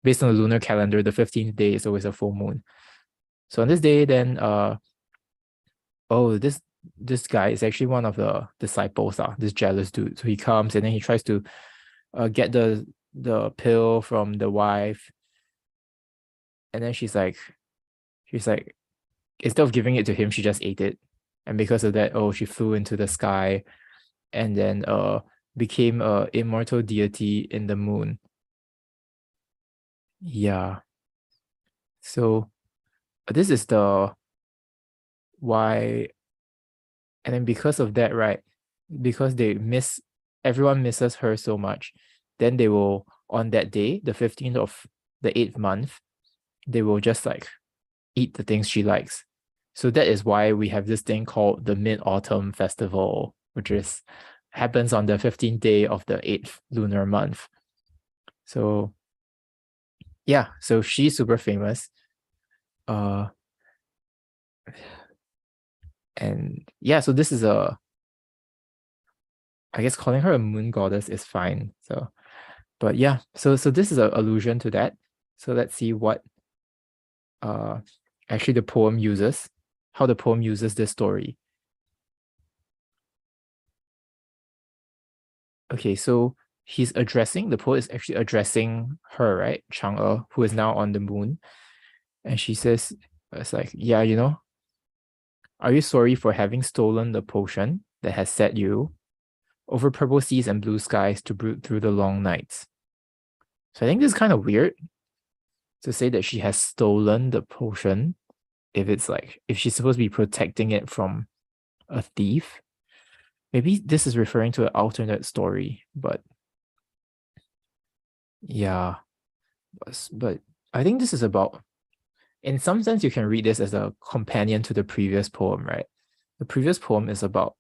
based on the lunar calendar, the 15th day is always a full moon. So on this day, then oh, this guy is actually one of the disciples, this jealous dude. So he comes and then he tries to get the pill from the wife, and then she's like, instead of giving it to him, she just ate it, and because of that, oh, she flew into the sky, and then became a immortal deity in the moon. Yeah. So this is the why, and then because of that, right? Because everyone misses her so much, then they will, on that day, the 15th of the 8th month, they will just like eat the things she likes. So that is why we have this thing called the Mid-Autumn Festival, which happens on the 15th day of the 8th lunar month. So yeah, so she's super famous. And yeah, so this is I guess calling her a moon goddess is fine. So, but yeah, so this is an allusion to that. So let's see what actually the poem uses, how the poem uses this story. Okay, so the poet is actually addressing her, right? Chang'e, who is now on the moon. And she says, it's like, yeah, are you sorry for having stolen the potion that has set you over purple seas and blue skies to brood through the long nights? So I think this is kind of weird to say that she has stolen the potion if she's supposed to be protecting it from a thief. Maybe this is referring to an alternate story, but yeah. But I think this is about, in some sense, you can read this as a companion to the previous poem, right? The previous poem is about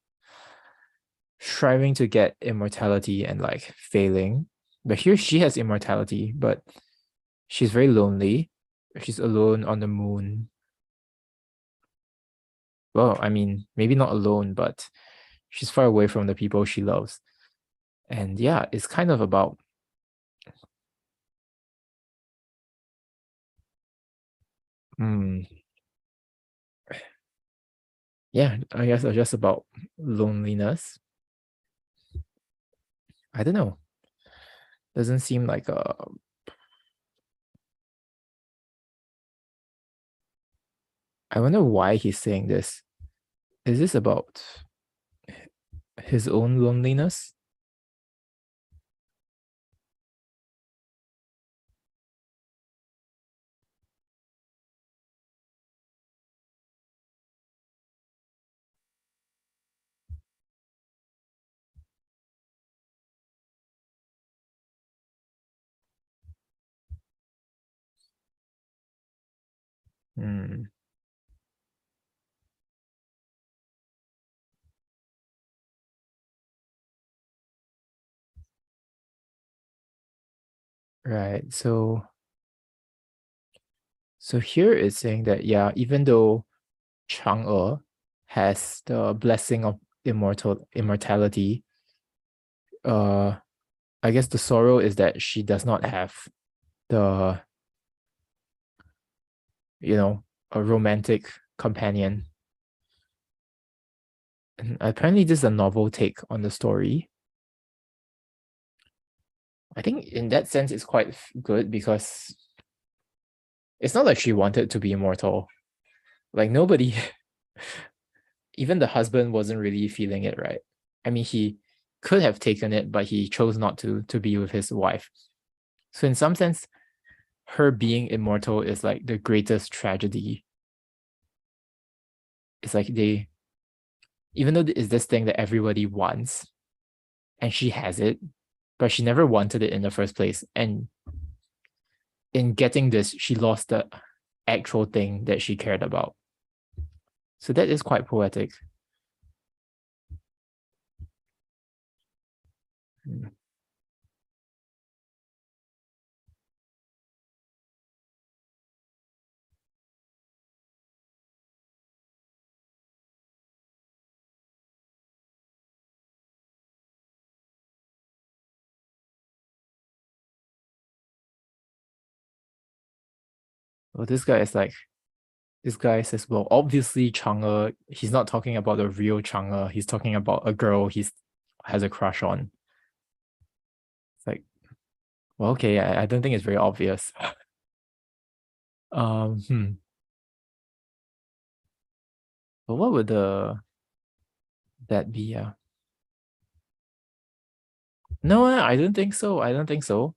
striving to get immortality and like failing. But here she has immortality, but she's very lonely. She's alone on the moon. Well, I mean, maybe not alone, but she's far away from the people she loves. And yeah, it's kind of about yeah, I guess it's just about loneliness. I don't know. Doesn't seem like I wonder why he's saying this. Is this about his own loneliness? Hmm. Right. So here it's saying that yeah, even though Chang'e has the blessing of immortality, uh I guess the sorrow is that she does not have the a romantic companion. And apparently this is a novel take on the story. I think in that sense it's quite good because It's not like she wanted to be immortal. Like nobody, even the husband wasn't really feeling it, right? I mean, he could have taken it, but he chose not to be with his wife. So in some sense, her being immortal is like the greatest tragedy. It's like even though it's this thing that everybody wants, and she has it, but she never wanted it in the first place. And in getting this, she lost the actual thing that she cared about. So that is quite poetic. Well, this guy says, well, obviously Chang'e, he's not talking about the real Chang'e, he's talking about a girl he's has a crush on. It's like, well, okay, I don't think it's very obvious. Hmm. But what would that be? No, I don't think so. I don't think so.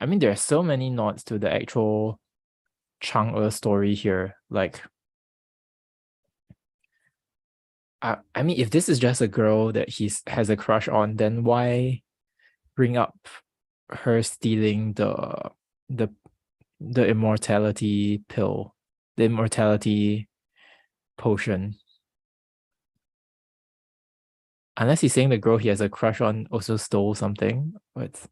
I mean, there are so many nods to the actual Chang'e story here. Like, I mean, if this is just a girl that he has a crush on, then why bring up her stealing the the immortality pill, the immortality potion? Unless he's saying the girl he has a crush on also stole something. But it's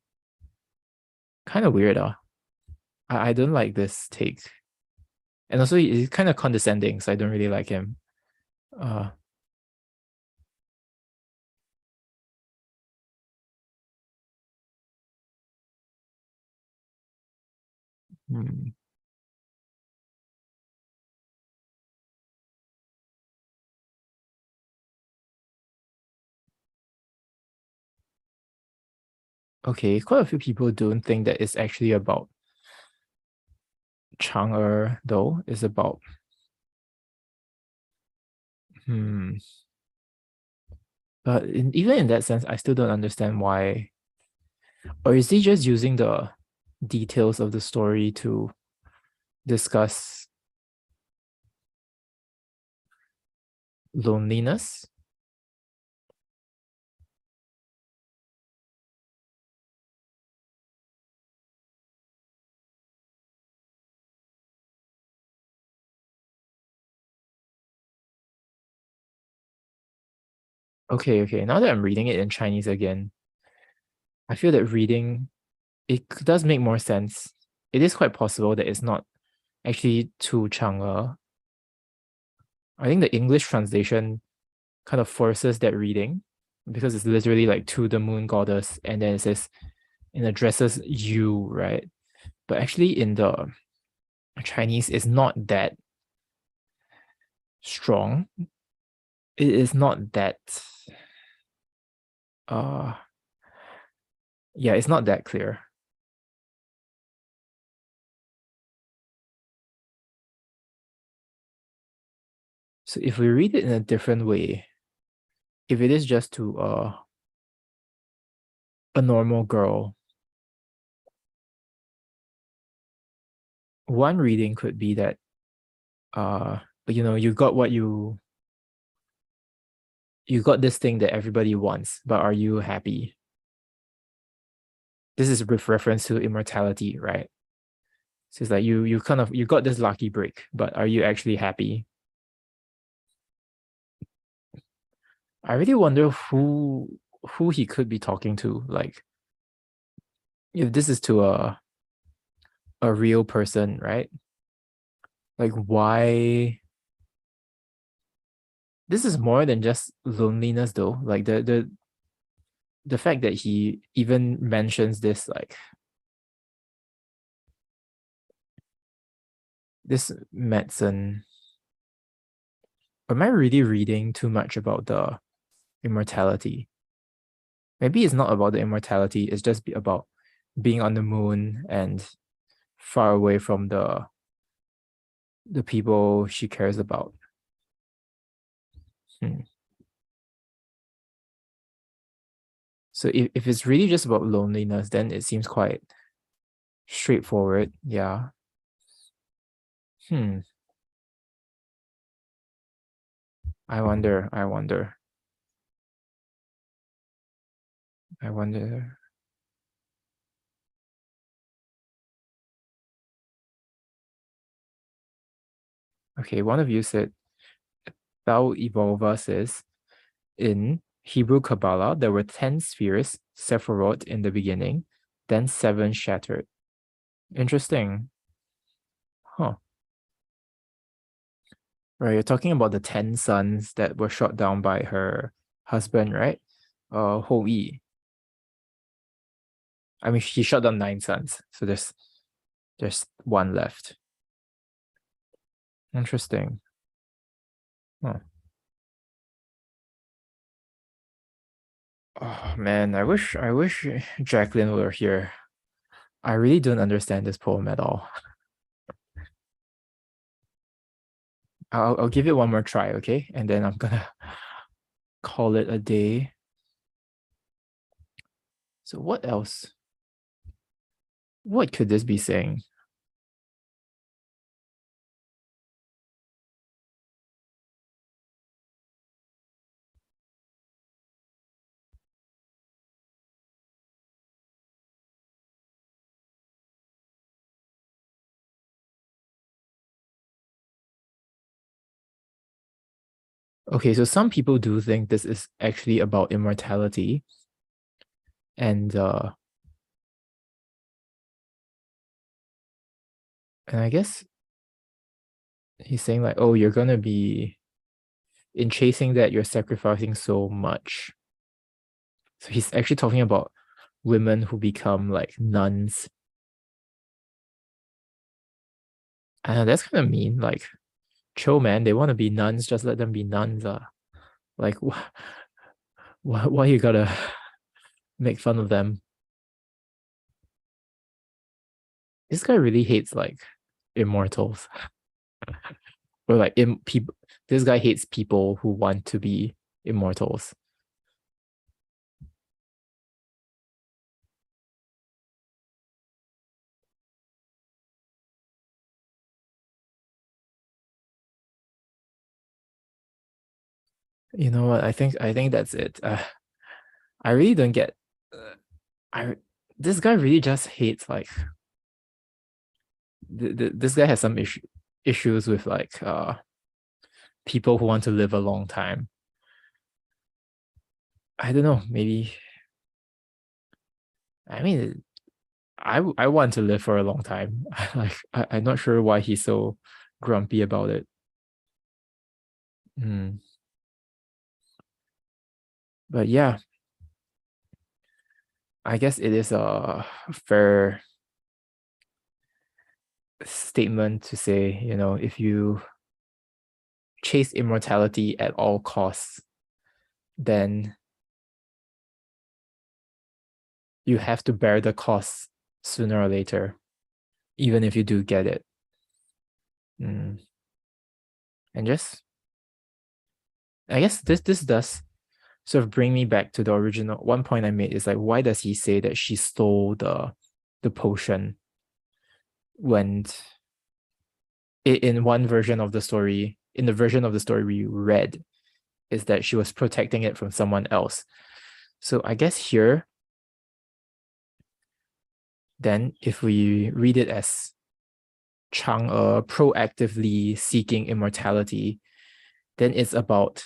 kind of weird, I don't like this take. And also he's kind of condescending, so I don't really like him. Uh hmm. Okay, quite a few people don't think that it's actually about Chang'e though. It's about hmm. But even in that sense, I still don't understand why. Or is he just using the details of the story to discuss loneliness? Okay, okay. Now that I'm reading it in Chinese again, I feel that reading it does make more sense. It is quite possible that it's not actually to Chang'e. I think the English translation kind of forces that reading because it's literally like to the moon goddess, and then it says and addresses you, right? But actually in the Chinese, it's not that strong. It is not that uh yeah, it's not that clear. So if we read it in a different way, if it is just to a normal girl, one reading could be that uh you got what you got this thing that everybody wants, but are you happy? This is with reference to immortality, right? So it's like you kind of you got this lucky break, but are you actually happy? I really wonder who he could be talking to. Like if this is to a real person, right? Like why this is more than just loneliness though. Like the fact that he even mentions this like this medicine. Am I really reading too much about the immortality? Maybe it's not about the immortality, it's just about being on the moon and far away from the people she cares about. So if it's really just about loneliness, then it seems quite straightforward. Yeah. Hmm. I wonder. I wonder. I wonder. Okay, one of you said Thou Evolva says in Hebrew Kabbalah there were 10 spheres, Sephiroth in the beginning, then 7 shattered. Interesting. Huh. Right, you're talking about the 10 sons that were shot down by her husband, right? Ho Yi. I mean, she shot down 9 sons, so there's one left. Interesting. Huh. Oh man, I wish Jacqueline were here. I really don't understand this poem at all. I'll give it one more try, okay? And then I'm gonna call it a day. So what else? What could this be saying? Okay, so some people do think this is actually about immortality. And and I guess he's saying like, oh, you're gonna be in chasing that, you're sacrificing so much. So he's actually talking about women who become like nuns. And that's kind of mean. Like, chill, man. They want to be nuns, just let them be nuns. Like, why you gotta make fun of them? This guy really hates like immortals. Or like people. This guy hates people who want to be immortals. You know what? I think that's it. I really don't get. I This guy really just hates like this guy has some issues with like people who want to live a long time. I don't know. Maybe I mean I want to live for a long time. Like I'm not sure why he's so grumpy about it. Mm. But yeah, I guess it is a fair statement to say, if you chase immortality at all costs, then you have to bear the costs sooner or later, even if you do get it. Mm. And just, I guess this does sort of bring me back to the original one point I made is like, why does he say that she stole the potion when in one version of the story, in the version of the story we read, is that she was protecting it from someone else. So I guess here, then if we read it as Chang'e proactively seeking immortality, then it's about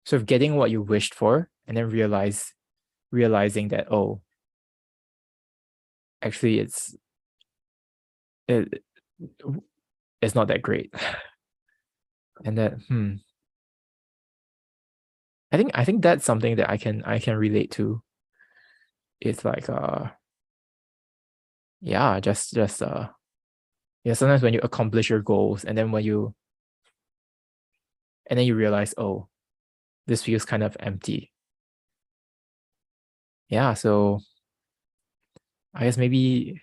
sort of getting what you wished for and then realizing that, oh, actually it, it's not that great. And that I think that's something that I can relate to. It's like yeah, just sometimes when you accomplish your goals and then you realize, oh, this feels kind of empty. Yeah, so I guess maybe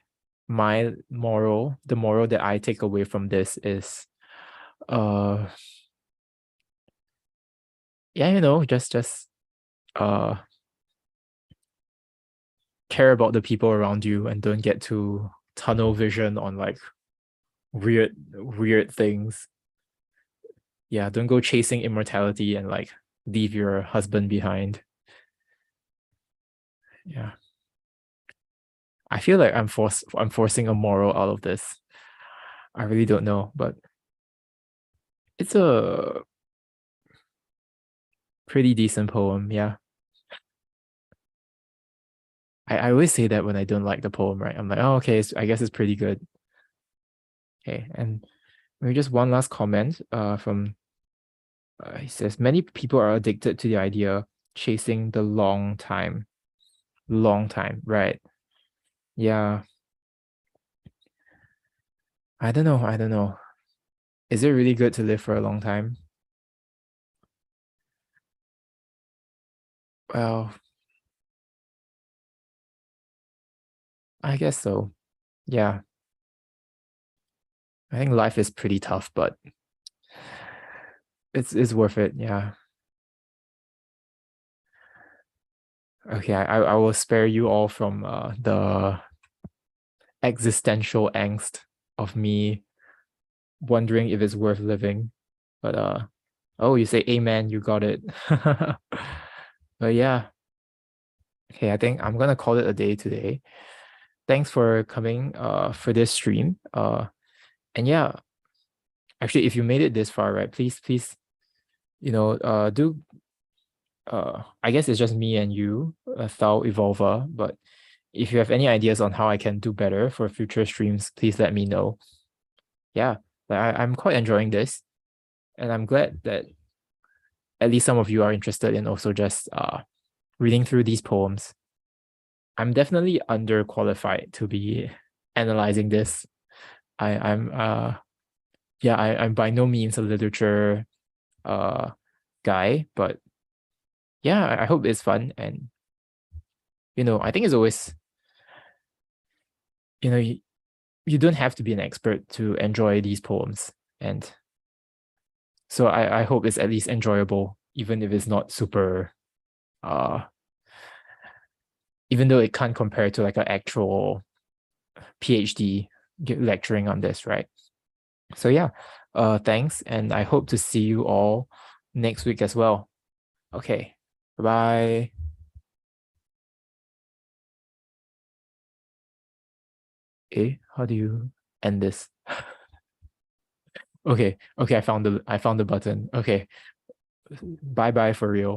my moral, the moral that I take away from this is yeah, just uh care about the people around you and don't get too tunnel vision on like weird things. Yeah, don't go chasing immortality and like leave your husband behind. Yeah. I feel like I'm forcing a moral out of this. I really don't know, but it's a pretty decent poem. Yeah. I always say that when I don't like the poem, right? I'm like, oh, okay, I guess it's pretty good. Okay, and maybe just one last comment from he says many people are addicted to the idea chasing the long time, right? Yeah, I don't know. Is it really good to live for a long time? Well, I guess so. Yeah, I think life is pretty tough, but it's worth it. Yeah. Okay, I will spare you all from the existential angst of me wondering if it's worth living. But oh, you say amen, you got it. But yeah, okay, I think I'm gonna call it a day today. Thanks for coming for this stream. And yeah, actually if you made it this far, right, please, do I guess it's just me and you, Thou Evolver, but if you have any ideas on how I can do better for future streams, please let me know. Yeah, I'm quite enjoying this, and I'm glad that at least some of you are interested in also just reading through these poems. I'm definitely underqualified to be analyzing this. I'm yeah, I'm by no means a literature guy, but yeah, I hope it's fun. And I think it's always, you don't have to be an expert to enjoy these poems. And so I hope it's at least enjoyable, even if it's not super uh even though it can't compare to like an actual PhD lecturing on this, right? So yeah, thanks, and I hope to see you all next week as well. Okay, bye. How do you end this? Okay, I found the button. Okay, bye bye for real.